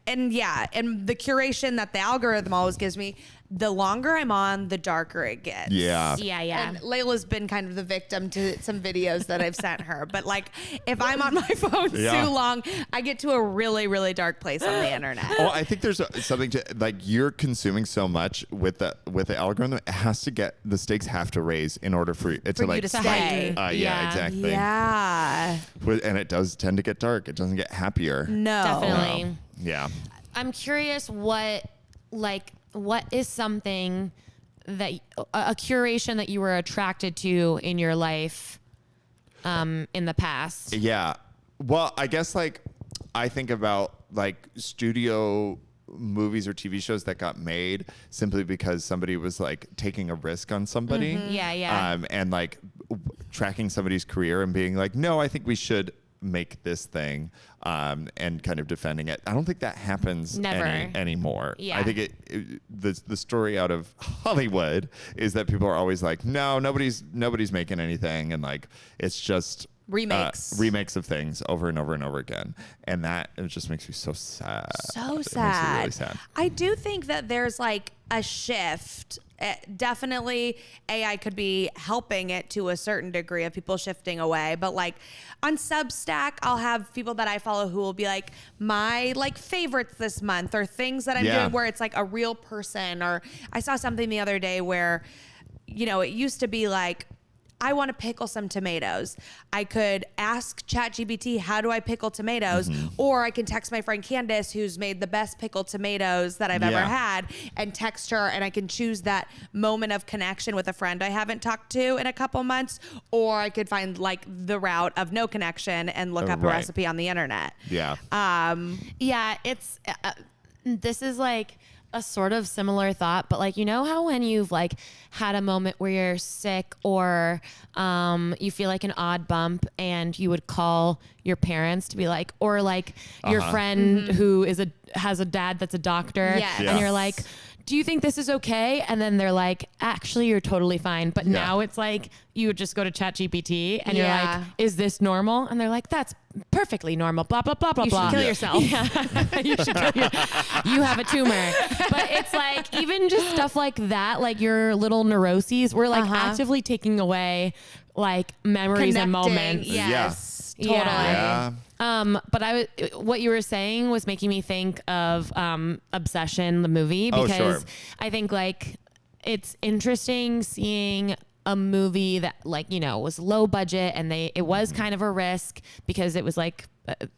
And the curation that the algorithm always gives me, the longer I'm on, the darker it gets. Yeah. And Layla's been kind of the victim to some videos that I've sent her. But like, if I'm on my phone too long, I get to a really, really dark place on the internet. Oh, I think there's something to like you're consuming so much with the algorithm. It has to get the stakes have to raise in order for it to you to stay. Exactly. Yeah. And it does tend to get dark. It doesn't get happier. No. Definitely. No. Yeah. I'm curious what is something that a curation that you were attracted to in your life in the past? Yeah. Well, I guess like I think about like studio movies or TV shows that got made simply because somebody was like taking a risk on somebody. Mm-hmm. And like tracking somebody's career and being like, no, I think we should make this thing and kind of defending it. I don't think that happens anymore. Yeah. I think the story out of Hollywood is that people are always like, no, nobody's making anything, and like it's just remakes of things over and over and over again, and that it just makes me so sad. So sad. It makes me really sad. I do think that there's like a shift. Definitely AI could be helping it to a certain degree of people shifting away, but like on Substack, I'll have people that I follow who will be like my like favorites this month or things that I'm doing where it's like a real person. Or I saw something the other day where, you know, it used to be like, I want to pickle some tomatoes. I could ask ChatGPT, how do I pickle tomatoes? Or I can text my friend Candace, who's made the best pickled tomatoes that I've ever had, and text her, and I can choose that moment of connection with a friend I haven't talked to in a couple months. Or I could find like the route of no connection and look up a recipe on the internet. Yeah. It's this is like a sort of similar thought, but like, you know how when you've like had a moment where you're sick or you feel like an odd bump and you would call your parents to be like, or like your friend who has a dad that's a doctor and you're like, do you think this is okay? And then they're like, actually, you're totally fine. But now it's like, you would just go to ChatGPT and you're like, is this normal? And they're like, that's perfectly normal, blah, blah, blah, blah, blah. You should kill yourself. You should kill yourself. You have a tumor. But it's like, even just stuff like that, like your little neuroses, we're like actively taking away like memories and moments. Yes, totally. Yeah. But what you were saying was making me think of Obsession, the movie, because I think like it's interesting seeing a movie that like, you know, was low budget and it was kind of a risk because it was like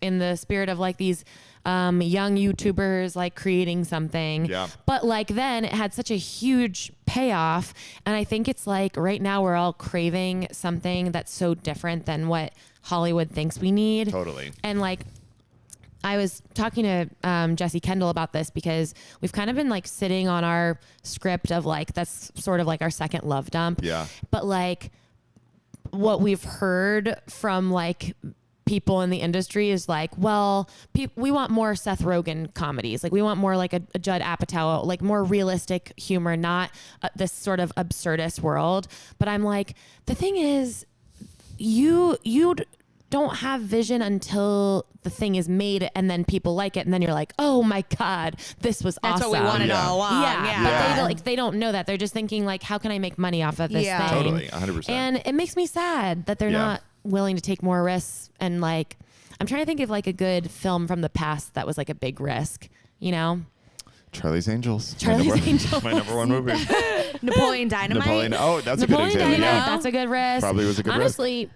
in the spirit of like these young YouTubers like creating something. Yeah. But like then it had such a huge payoff. And I think it's like right now we're all craving something that's so different than what Hollywood thinks we need. Totally. And like I was talking to Jesse Kendall about this because we've kind of been like sitting on our script of like, that's sort of like our second love dump. Yeah. But like what we've heard from like people in the industry is like, well, we want more Seth Rogen comedies. Like we want more like a Judd Apatow, like more realistic humor, not this sort of absurdist world. But I'm like, the thing is, you don't have vision until the thing is made and then people like it and then you're like, oh my God, this was awesome. That's what we wanted all along. But they don't know that. They're just thinking like, how can I make money off of this thing? Totally, 100%. And it makes me sad that they're not willing to take more risks. And like, I'm trying to think of like a good film from the past that was like a big risk, you know? Charlie's Angels. Angels. My number one movie. Napoleon Dynamite. Oh, that's Napoleon a good example. Dynamite, that's a good risk. Probably was a good Honestly,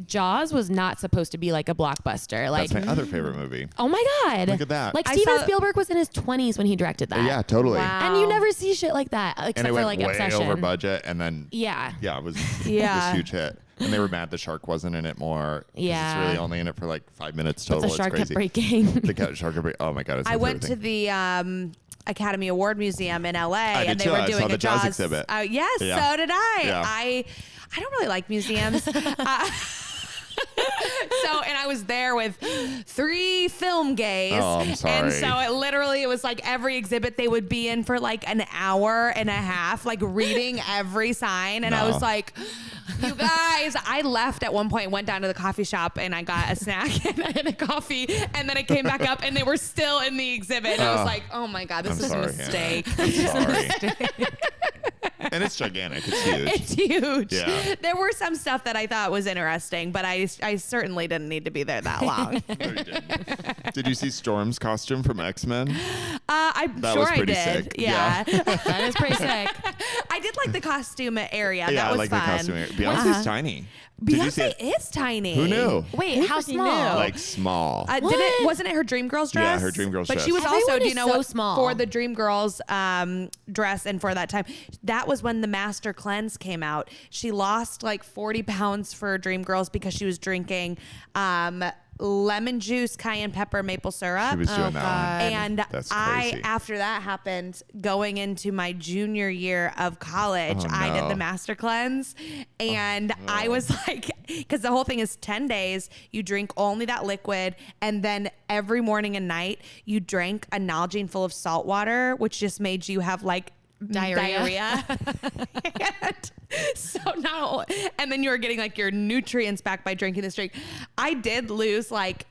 Jaws was not supposed to be like a blockbuster. Like that's my other favorite movie. Oh my God. Look at that. Like Steven Spielberg was in his 20s when he directed that. Yeah, totally. Wow. And you never see shit like that except and it went for like way Obsession. over budget, and then it was this huge hit. And they were mad the shark wasn't in it more. Yeah, it's really only in it for like 5 minutes total. But the shark it's crazy. kept breaking. The shark kept breaking. Oh my God! It's I went to the Academy Award Museum in LA, and they were doing a Jaws exhibit. Yes, so did I. Yeah. I don't really like museums. And I was there with 3 film gays. Oh, I'm sorry. And so it was like every exhibit they would be in for like an hour and a half, like reading every sign. And I was like, you guys, I left at one point, went down to the coffee shop and I got a snack and a coffee. And then I came back up and they were still in the exhibit. And I was like, oh my God, this is a mistake. I'm sorry. And it's gigantic. It's huge. It's huge. Yeah. There were some stuff that I thought was interesting, but I certainly didn't need to be there that long. No, you didn't. Did you see Storm's costume from X-Men? I'm That sure was I pretty did. sick. Yeah. That is pretty sick. I did like the costume area. Yeah, that I was like fun. the costume. Beyonce's tiny. Did you see Beyonce it? is tiny. Who knew? Wait, how freaking small? knew? Like small. Wasn't it her Dreamgirls dress? Yeah, her Dreamgirls But dress. she was Everyone also, is so small. for the Dreamgirls dress and for that time, that was when the Master Cleanse came out. She lost like 40 pounds for Dreamgirls because she was drinking lemon juice, cayenne pepper, maple syrup. She was doing that one. And That's I, crazy. after that happened, going into my junior year of college, Oh, I did no. the Master Cleanse. And I was like, because the whole thing is 10 days, you drink only that liquid. And then every morning and night, you drank a Nalgene full of salt water, which just made you have like diarrhea. And then you were getting like your nutrients back by drinking this drink. I did lose like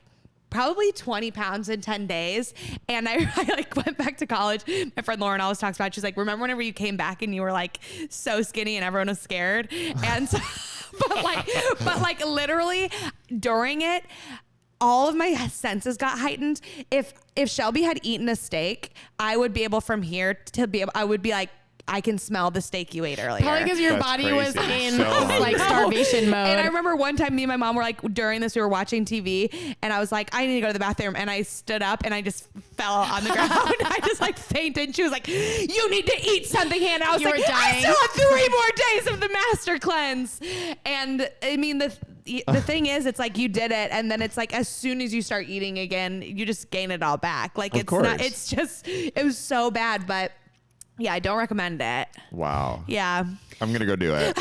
probably 20 pounds in 10 days. And I like went back to college. My friend Lauren always talks about it. She's like, remember whenever you came back and you were like so skinny and everyone was scared? And so, but like literally during it, all of my senses got heightened. If Shelby had eaten a steak, I would be able from here to be able, I would be like, I can smell the steak you ate earlier. Probably because your That's body was crazy. in So like hungry. starvation mode. And I remember one time me and my mom were like, during this, we were watching TV and I was like, I need to go to the bathroom. And I stood up and I just fell on the ground. I just like fainted. And she was like, you need to eat something, Hannah. I was You like, were dying. I still have 3 more days of the Master Cleanse. And I mean, the thing is, it's like you did it. And then it's like, as soon as you start eating again, you just gain it all back. Like Of course. it was so bad, but yeah, I don't recommend it. Wow. Yeah. I'm going to go do it.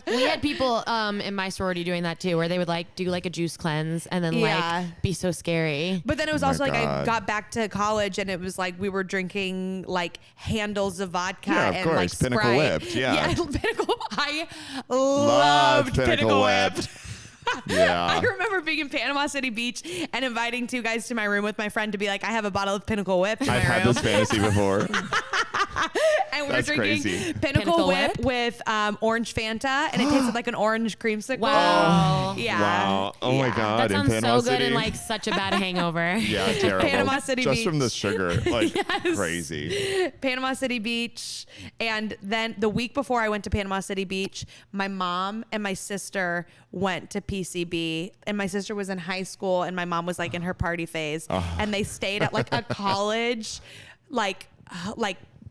We had people in my sorority doing that too, where they would like do like a juice cleanse and then Yeah. like be so scary. But then it was Oh my also like I God. got back to college and it was like we were drinking like handles of vodka Yeah, of and course. like Pinnacle Sprite. Whipped, yeah. Pinnacle. I loved Pinnacle Whipped. Yeah. I remember being in Panama City Beach and inviting 2 guys to my room with my friend to be like, I have a bottle of Pinnacle Whip in I've my had room. this fantasy before. And we were That's drinking crazy. Pinnacle Pinnacle Whip Whip? with orange Fanta, and it tasted like an orange creamsicle. Wow. Yeah. Wow. Oh my Yeah. God. That in sounds Panama so good City? and like such a bad hangover. Yeah, terrible. Panama City Just from the Beach. sugar. Like Yes. crazy. Panama City Beach. And then the week before I went to Panama City Beach, my mom and my sister went to PCB, and my sister was in high school and my mom was like in her party phase, and they stayed at like a college like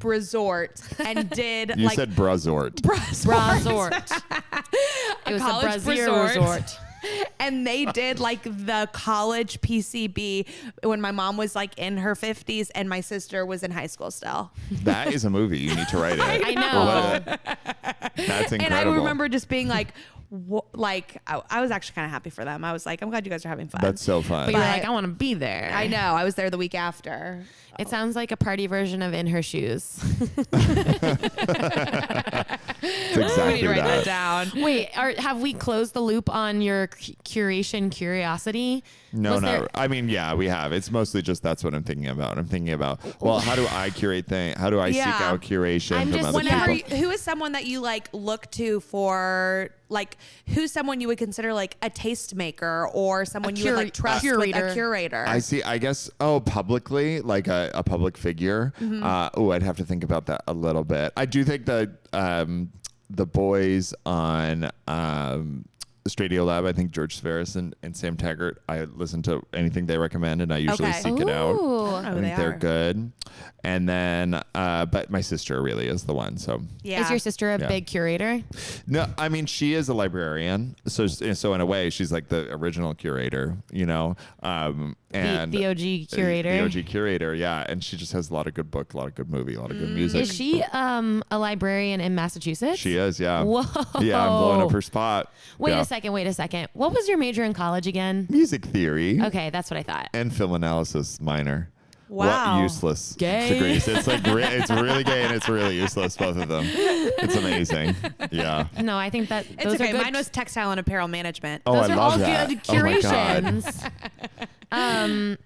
resort and did You like said Brazort. Brazort. It was a college Brazier resort. And they did like the college PCB when my mom was like in her 50s and my sister was in high school still. That is a movie. You need to write it. I know. That's incredible. And I remember just being like, I was actually kind of happy for them. I was like, I'm glad you gues are having fun. That's so fun. But you're But- like, I want to be there. I know. I was there the week after. It sounds like a party version of In Her Shoes. It's exactly We need to write that that. down. Wait, have we closed the loop on your curation curiosity? No, Was no. there- I mean, yeah, we have. It's mostly just that's what I'm thinking about. I'm thinking about, well, how do I curate things? How do I seek Yeah. out curation I'm from just other Whenever, people? who is someone that you like look to for, like, who's someone you would consider like a tastemaker or someone you would like trust with curator. a curator? I see. I guess. Oh, publicly, like a public figure. Mm-hmm. I'd have to think about that a little bit. I do think that the boys on Stradio Lab, I think George Sferris and Sam Taggart, I listen to anything they recommend and I usually Okay. seek it out. Ooh. I Oh, think they they're are. good. And then, but my sister really is the one. So Yeah. Is your sister a Yeah. big curator? no, I mean, she is a librarian. So in a way, she's like the original curator, you know? And the OG curator? The OG curator, yeah. And she just has a lot of good book, a lot of good movie, a lot of good music. Is she a librarian in Massachusetts? She is, yeah. Whoa. Yeah, I'm blowing up her spot. Wait yeah. a Wait a second. What was your major in college again? Music theory. Okay, that's what I thought. And film analysis minor. Wow. What useless Gay. degrees. It's like it's really gay and it's really useless, both of them. It's amazing. Yeah. No, I think that It's those okay. are good. Mine was textile and apparel management. Oh, Those I are love all that. good Oh my God. curations.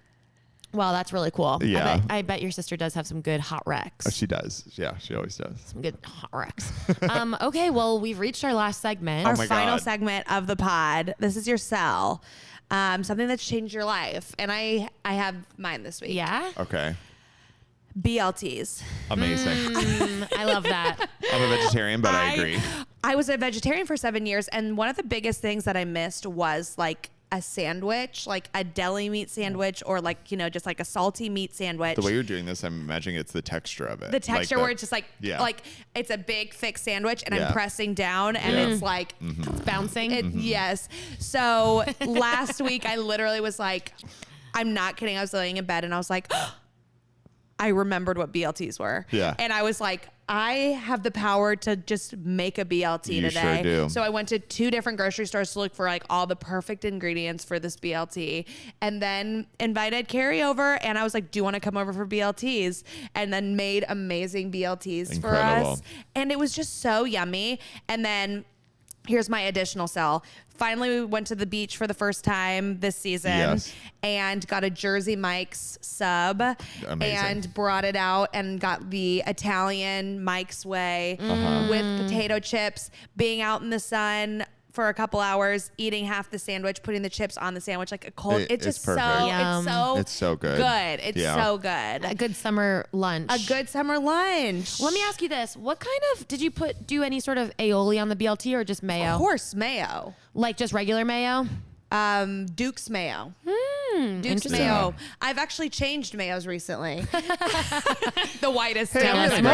Well, that's really cool. Yeah. I bet your sister does have some good hot recs. Oh, she does. Yeah, she always does. Some good hot recs. Okay, well, we've reached our last segment. Our my final God. segment of the pod. This is your sell. Something that's changed your life. And I have mine this week. Yeah? Okay. BLTs. Amazing. I love that. I'm a vegetarian, but I agree. I was a vegetarian for 7 years. And one of the biggest things that I missed was like a sandwich, like a deli meat sandwich, or like, you know, just like a salty meat sandwich. The way you're doing this, I'm imagining it's the texture of it. The texture where it's just like, Yeah. like it's a big thick sandwich and Yeah. I'm pressing down and Yeah. it's like, It's bouncing. yes. So last week I literally was like, I'm not kidding. I was laying in bed and I was like, I remembered what BLTs were. Yeah. And I was like, I have the power to just make a BLT You today. sure do. So I went to 2 different grocery stores to look for like all the perfect ingredients for this BLT, and then invited Carrie over, and I was like, do you want to come over for BLTs? And then made amazing BLTs for Incredible. us. And it was just so yummy. And then here's my additional sell. Finally, we went to the beach for the first time this season. Yes. And got a Jersey Mike's sub. Amazing. And brought it out and got the Italian Mike's Way with potato chips, being out in the sun for a couple hours, eating half the sandwich, putting the chips on the sandwich like a cold. It's It's just perfect. so, Yum. It's so good. Good. It's Yeah. so good. A good summer lunch. A good summer lunch. Let me ask you this. What kind of, did you do any sort of aioli on the BLT or just mayo? Of course, mayo. Like just regular mayo? Duke's mayo. Duke's interesting. mayo. I've actually changed mayos recently. The whitest Tell down us in more.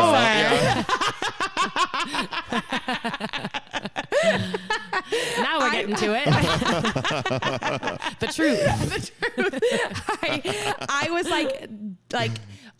Now we're getting to it. The truth. I was like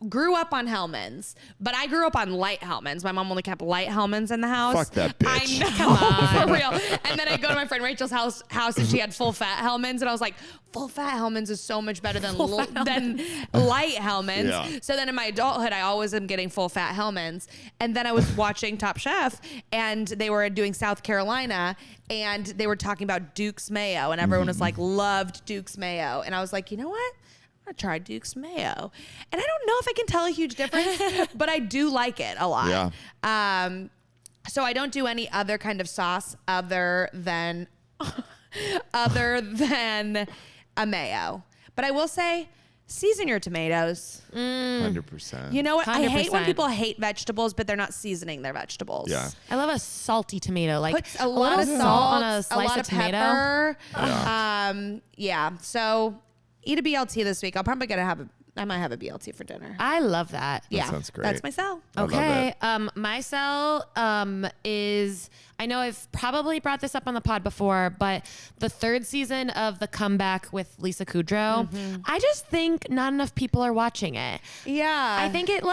grew up on Hellman's, but I grew up on light Hellman's. My mom only kept light Hellman's in the house. Fuck that bitch. I know, for real. And then I go to my friend Rachel's house and she had full fat Hellman's, and I was like, full fat Hellman's is so much better than light Hellman's. Yeah. So then in my adulthood, I always am getting full fat Hellman's. And then I was watching Top Chef, and they were doing South Carolina, and they were talking about Duke's mayo, and everyone was like, loved Duke's mayo. And I was like, you know what? I'm gonna try Duke's mayo. And I don't know if I can tell a huge difference, but I do like it a lot. Yeah. So I don't do any other kind of sauce other than a mayo. But I will say, season your tomatoes. 100%. You know what? I hate when 100%. people hate vegetables, but they're not seasoning their vegetables. Yeah. I love a salty tomato. Like Put a lot of little salt on a slice lot of of tomato. pepper. Yeah. Yeah. So eat a BLT this week. I might have a BLT for dinner. I love that. Yeah. sounds great. That's my sell. I love Okay. it. My cell is, I know I've probably brought this up on the pod before, but the 3rd season of The Comeback with Lisa Kudrow, I just think not enough people are watching it. Yeah. I think it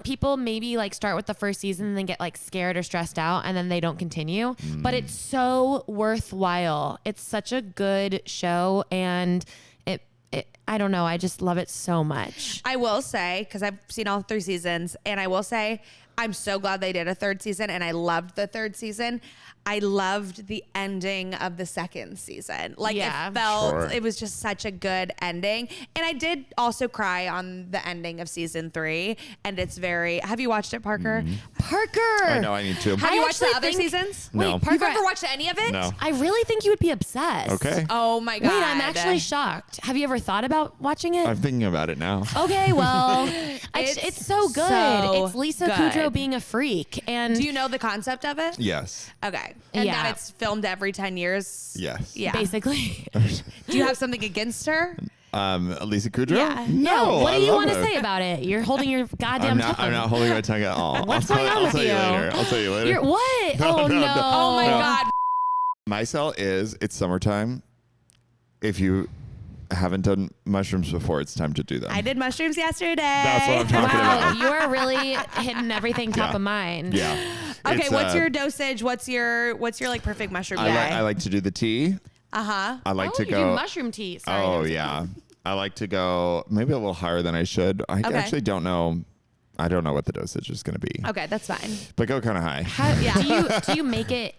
people maybe like start with the 1st season and then get like scared or stressed out and then they don't continue. But it's so worthwhile. It's such a good show, and I don't know. I just love it so much. I will say, because I've seen all 3 seasons, and I will say, I'm so glad they did a 3rd season, and I loved the 3rd season. I loved the ending of the 2nd season. Like, Yeah. it felt, Sure. it was just such a good ending. And I did also cry on the ending of season 3. And it's very, have you watched it, Parker? Parker. I know I need to. Have you watched the actually other think- seasons? No. Wait, You've Parker, ever watched any of it? No. I really think you would be obsessed. Okay. Oh my God. Wait, I'm actually shocked. Have you ever thought about watching it? I'm thinking about it now. Okay, well, it's so good. so It's Lisa good. Kudrow being a freak. And Do you know the concept of it? Yes. Okay. And Yeah. that it's filmed every 10 years? Yes. Yeah. basically. Do you have something against her? Lisa Kudrow? Yeah. No. What I do you love want to her. say about it? You're holding your goddamn I'm not, tongue. I'm not holding my tongue at all. What's I'll going on I'll with tell you you? later. I'll tell you later. You're what? No, oh no, no. no. Oh my No. God. My cell is it's summertime. If you haven't done mushrooms before, it's time to do them. I did mushrooms yesterday. That's what I'm talking Wow, about. you are really hitting everything top Yeah. of mind. Yeah. Okay, It's, what's your dosage? What's your like perfect mushroom day? I like to do the tea. Uh-huh. I like to you go do mushroom tea. Sorry, Oh yeah, I like to go maybe a little higher than I should. I Okay. actually don't know. I don't know what the dosage is going to be. Okay, that's fine. But go kind of high. Do you make it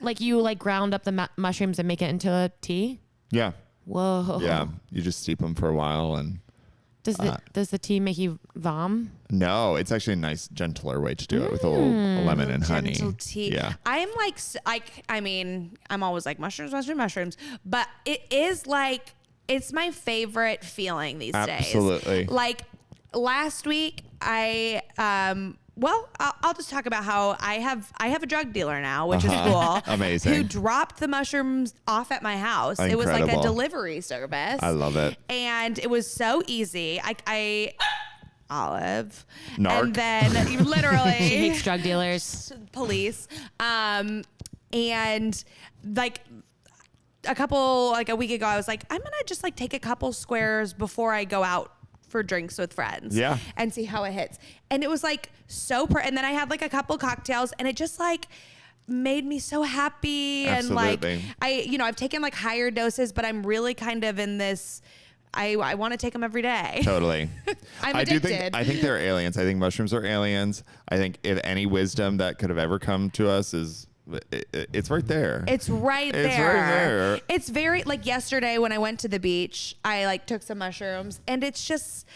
like you like ground up the mushrooms and make it into a tea? Yeah. Whoa. Yeah. You just steep them for a while and. Does the tea make you vom? No, it's actually a nice, gentler way to do it with a little lemon and honey. Gentle tea. Yeah. I'm like, I mean, I'm always like mushrooms, but it is like, it's my favorite feeling these days. Absolutely. Like last week, I'll just talk about how I have a drug dealer now, which is cool. Amazing. Who dropped the mushrooms off at my house. It was like a Incredible. delivery service. I love it. And it was so easy. Olive. Narc. And then She literally hates drug dealers. police. And like a week ago, I was like, I'm gonna just like take a couple squares before I go out for drinks with friends. Yeah. And see how it hits. And it was like and then I had like a couple cocktails and it just like made me so happy. Absolutely. And like I've taken like higher doses, but I'm really kind of in this I want to take them every day. Totally. I'm I do addicted. think they're aliens. I think mushrooms are aliens. I think if any wisdom that could have ever come to us is it's right there. It's right there. It's right there. It's very like yesterday when I went to the beach, I like took some mushrooms and it's just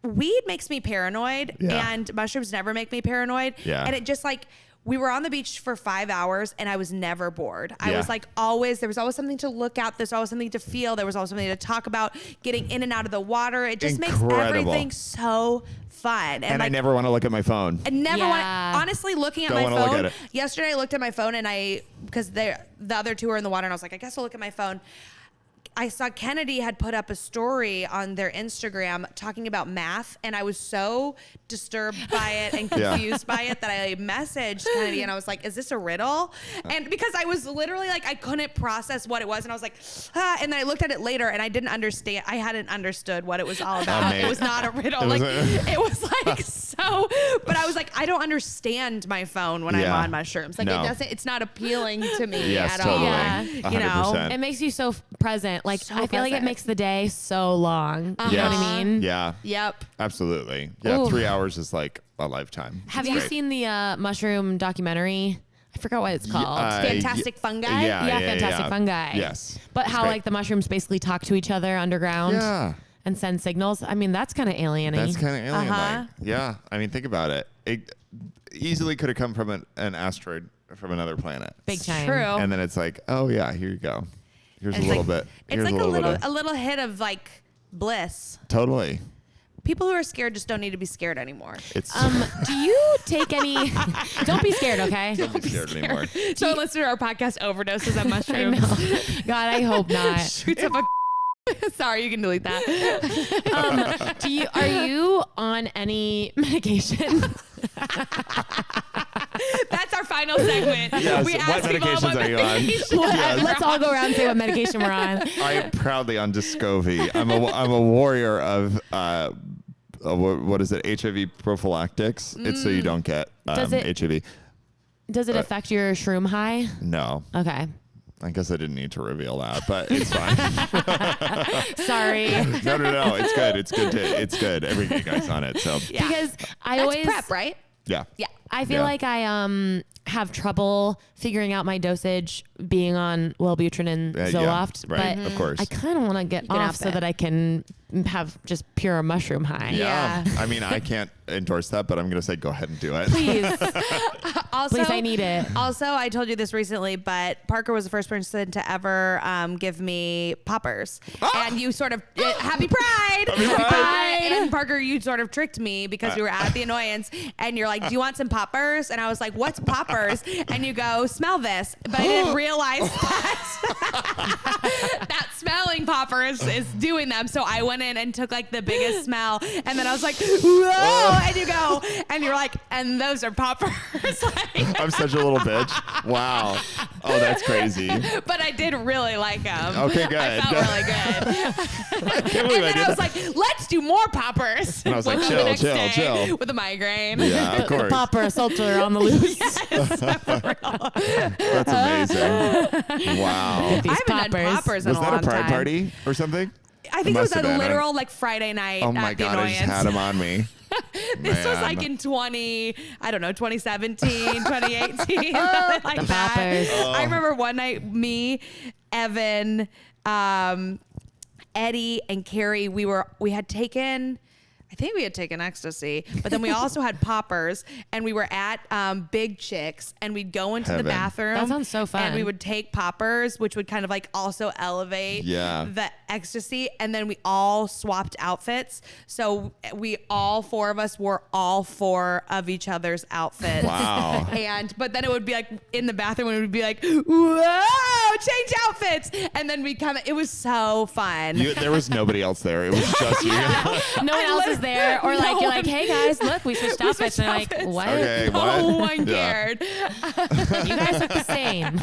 weed makes me paranoid and mushrooms never make me paranoid. Yeah. And it just like we were on the beach for 5 hours and I was never bored. I Yeah. was like there was always something to look at. There's always something to feel. There was always something to talk about, getting in and out of the water. It just makes Incredible. everything so fun. and like, I never want to look at my phone. I never Yeah. want. Honestly, looking at Don't my wanna look phone at it. yesterday, I looked at my phone and because the other two were in the water, and I was like, I guess I'll look at my phone. I saw Kennedy had put up a story on their Instagram talking about math, and I was so disturbed by it and Yeah. confused by it that I messaged Kennedy and I was like, is this a riddle? And because I was literally like, I couldn't process what it was, and I was like, and then I looked at it later and I didn't understand. I hadn't understood what it was all about. Amazing. It was not a riddle. It was like so, but I was like, I don't understand my phone when I'm Yeah. on mushrooms. Like No. it's not appealing to me Yes, at totally. all. Yeah. 100%. It makes you so present. Like So I feel like it present. makes the day so long. You know what I mean? Yeah. Yep. Absolutely. Yeah. Ooh. 3 hours is like a lifetime. Have It's you great. seen the mushroom documentary? I forgot what it's called. Fantastic fungi? Yeah, Fantastic Fungi. Yes. But It's how great. like the mushrooms basically talk to each other underground Yeah. and send signals. I mean, that's kind of alien-y. That's kind of alien-like. Uh-huh. Yeah. I mean, think about it. It easily could have come from an asteroid from another planet. Big time. True. And then it's like, oh yeah, here you go. Here's It's a little like, bit. It's Here's like a little bit. a little hit of like bliss. Totally. People who are scared just don't need to be scared anymore. It's Do you take any? Don't be scared, okay? don't be scared anymore. So listen to our podcast overdoses of I mushrooms. know. God, I hope not. Shoots up a Sorry, you can delete that. Are you on any medication? That's our final segment. Yes. We What ask people medications are you on? medication Yes. Let's all go around and say what medication we're on. I am proudly on Descovy. I'm a warrior of what is it? HIV prophylactics. It's so you don't get Does it- HIV. Does it affect your shroom high? No. Okay. I guess I didn't need to reveal that, but it's fine. Sorry. No. It's good. It's good. Every guy's on it. So Yeah. Because I That's always prep, right? yeah. Yeah. I feel Yeah. like I have trouble figuring out my dosage being on Wellbutrin and Yeah, Zoloft, right. but Of course. I kind of want to get can off up so it. that I can have just pure mushroom high. Yeah. Yeah. I mean, I can't endorse that, but I'm going to say go ahead and do it. Please, Also, please, I need it. Also, I told you this recently, but Parker was the first person to ever give me poppers. And you sort of, happy Pride! Happy Pride! And Parker, you sort of tricked me because we were at the annoyance and you're like, do you want some poppers? And I was like, what's poppers? And you go, smell this. But I didn't realize that smelling poppers is doing them. So I went in and took like the biggest smell. And then I was like, whoa! And you go, and you're like, and those are poppers. Like, I'm such a little bitch. Wow. Oh, that's crazy. but I did really like them. Okay, good. I felt really good. And then I was like, let's do more poppers. And I was like, The chill, next chill, day chill. with a migraine. Yeah, of course. Popper assaulter on the loose. That's amazing. Wow. These I haven't done poppers in Was a that long a pride time. party or something? I think it was must a have been. literal like Friday night. Oh my at the God, I just Annoyance. had him on me. This was Man. like in 2017, 2018, something like The that. poppers. I remember one night, me, Evan, Eddie, and Carrie, we had taken ecstasy, but then we also had poppers, and we were at Big Chicks, and we'd go into the Heaven. bathroom. That sounds so fun. And we would take poppers, which would kind of like also elevate the ecstasy, and then we all swapped outfits. So we all four of us wore all four of each other's outfits. Wow. But then it would be like in the bathroom, and it would be like, whoa, change outfits, and then we'd come. It was so fun. There was nobody else there. It was just you. No one else is there, or like No you're like, one- hey guys, look, we switched We outfits, switched and they're like, outfits. what? Okay, No what? one Yeah. cared. You guys look the same.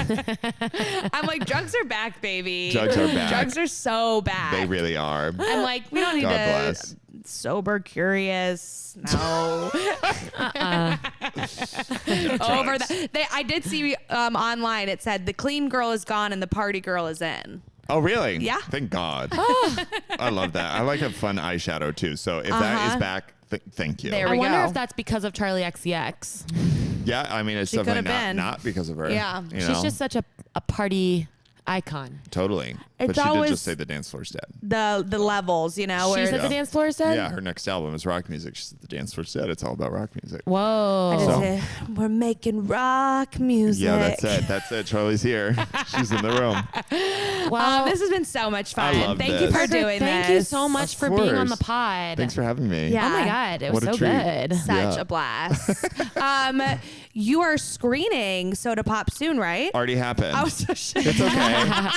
I'm like, drugs are back, baby. Drugs are back. Drugs are so back. They really are. I'm like, we don't need God to bless. sober curious. No. Over that. I did see online. It said the clean girl is gone and the party girl is in. Oh, really? Yeah. Thank God. I love that. I like a fun eyeshadow too. So if that is back, thank you. There I we wonder go. if that's because of Charlie XCX. Yeah, I mean, it's She definitely could've been. not because of her. Yeah. You She's know? just such a party icon. Totally. But It's she did always- just say the dance floor's dead. the levels, you know. She Where said the dance floor is dead? Yeah, her next album is rock music. She said the dance floor's dead. It's all about rock music. Whoa. I just So- said, we're making rock music. Yeah, that's it. That's it. Charlie's here. She's in the room. Well, This has been so much fun. I love Thank you this. for Parker, doing thank this. you so much Of for being on the course. pod. Thanks for having me. Yeah. Oh my God, it was What a so treat. good. Such Yeah. a blast. You are screening Soda Pop soon, right? Already happened. I was so shit. It's okay.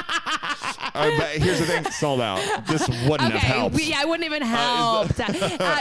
But here's the thing, sold out. This wouldn't have helped. Yeah, I wouldn't even help.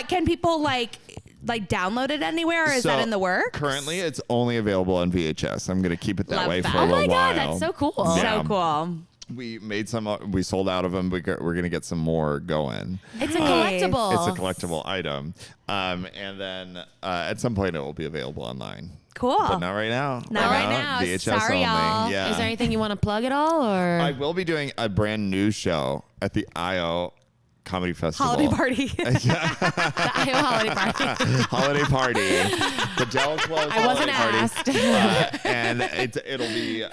Can people like download it anywhere, or is that So, in the works? Currently, it's only available on VHS. I'm going to keep it that Love way that. for a Oh little my God, while. that's so cool. Yeah. So cool. We made some. We sold out of them. We're going to get some more going. It's a Nice. collectible. It's a collectible item. And then at some point, it will be available online. Cool. But not right now. Not right now. VHS Sorry, only. y'all. Yeah. Is there anything you want to plug at all, or I will be doing a brand new show at the IO Comedy Festival. Holiday party. the IO holiday party? Holiday party. The Jealous Clothes I wasn't holiday asked. party. And it'll be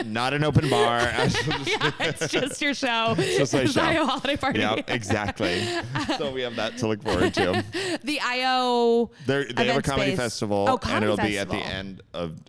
not an open bar. Yeah, it's just your show. Just my It's show. IO holiday party. Yep, exactly. So we have that to look forward to. The IO. They have a event comedy space. festival, Oh, and comedy it'll be at the festival. end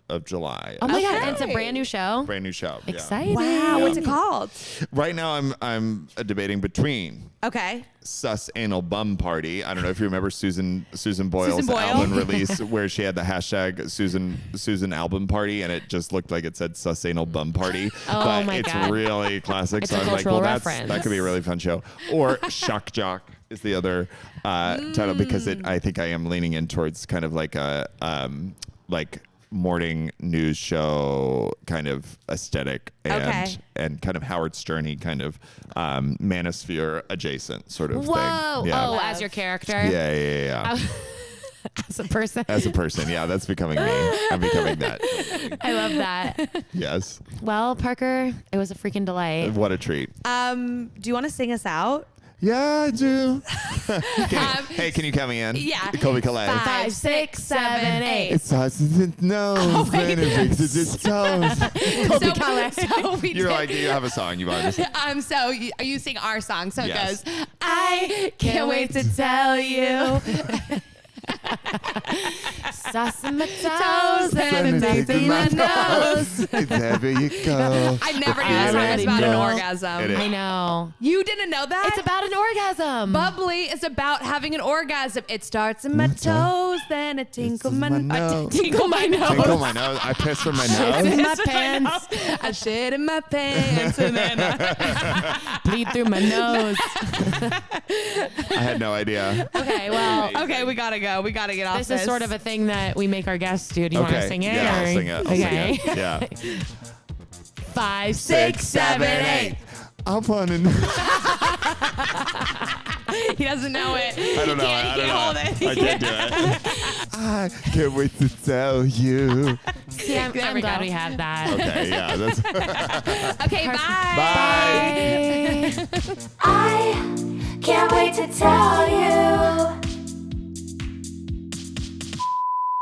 of July. Oh my God, Okay. and it's a brand new show. Brand new show. yeah. Exciting. Wow, what's it called? Right now, I'm debating between Okay. Sus Anal Bum Party. I don't know if you remember Susan Boyle's Boyle. album release where she had the hashtag Susan Album Party, and it just looked like it said Sus Anal Bum Party. Oh but my it's God. really classic. It's so a I was like, cultural well, reference. that could be a really fun show. Or Shock Jock is the other title, because I think I am leaning in towards kind of like a morning news show kind of aesthetic, and kind of Howard Stern-y kind of manosphere adjacent sort of Whoa. thing. Yeah. Oh, as your character. Yeah. As a person. As a person, yeah, that's becoming me. I'm becoming that. I love that. Yes. Well, Parker, it was a freaking delight. What a treat. Do you want to sing us out? Yeah, I do. Hey, can you count me in? Yeah. Colby Calais. 5, 6, 7, 8. It starts with its nose, then it reaches its toes. So we You're did- like, you have a song you want to so you sing our song. So Yes. it goes, I can't wait to tell you. Sauce in my Toes toes and a taste in my nose. There you go. I never knew There this song was you about an go. orgasm. It is. I know. You didn't know that? It's about an orgasm. Bubbly is about having an orgasm. It starts in my toes, then it tinkle my nose. tinkle my nose. Tinkle my nose. I piss from my in nose. my pants. I shit in my pants and then Bleed through my nose. I had no idea. Okay, well, okay, we gotta go. We gotta get off this this. is sort of a thing that we make our guests do. Do you want to sing it? Yeah, or- I'll sing it. I'll Okay. sing it. Yeah. 5, 6, 7, 8. I want to know. He doesn't know it. I don't know. He can't hold it. I can't do it. I can't wait to tell you. See, I'm There we glad go. we had that. Okay, yeah. That's Okay, bye. Bye. I can't wait to tell you.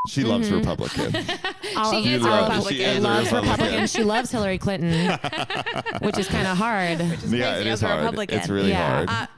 She loves Republican. She is a love- Republican. she is a Loves Republican. Republicans. She loves Hillary Clinton, which is kind of hard. Yeah, crazy it as is a hard. Republican. It's really Yeah. hard.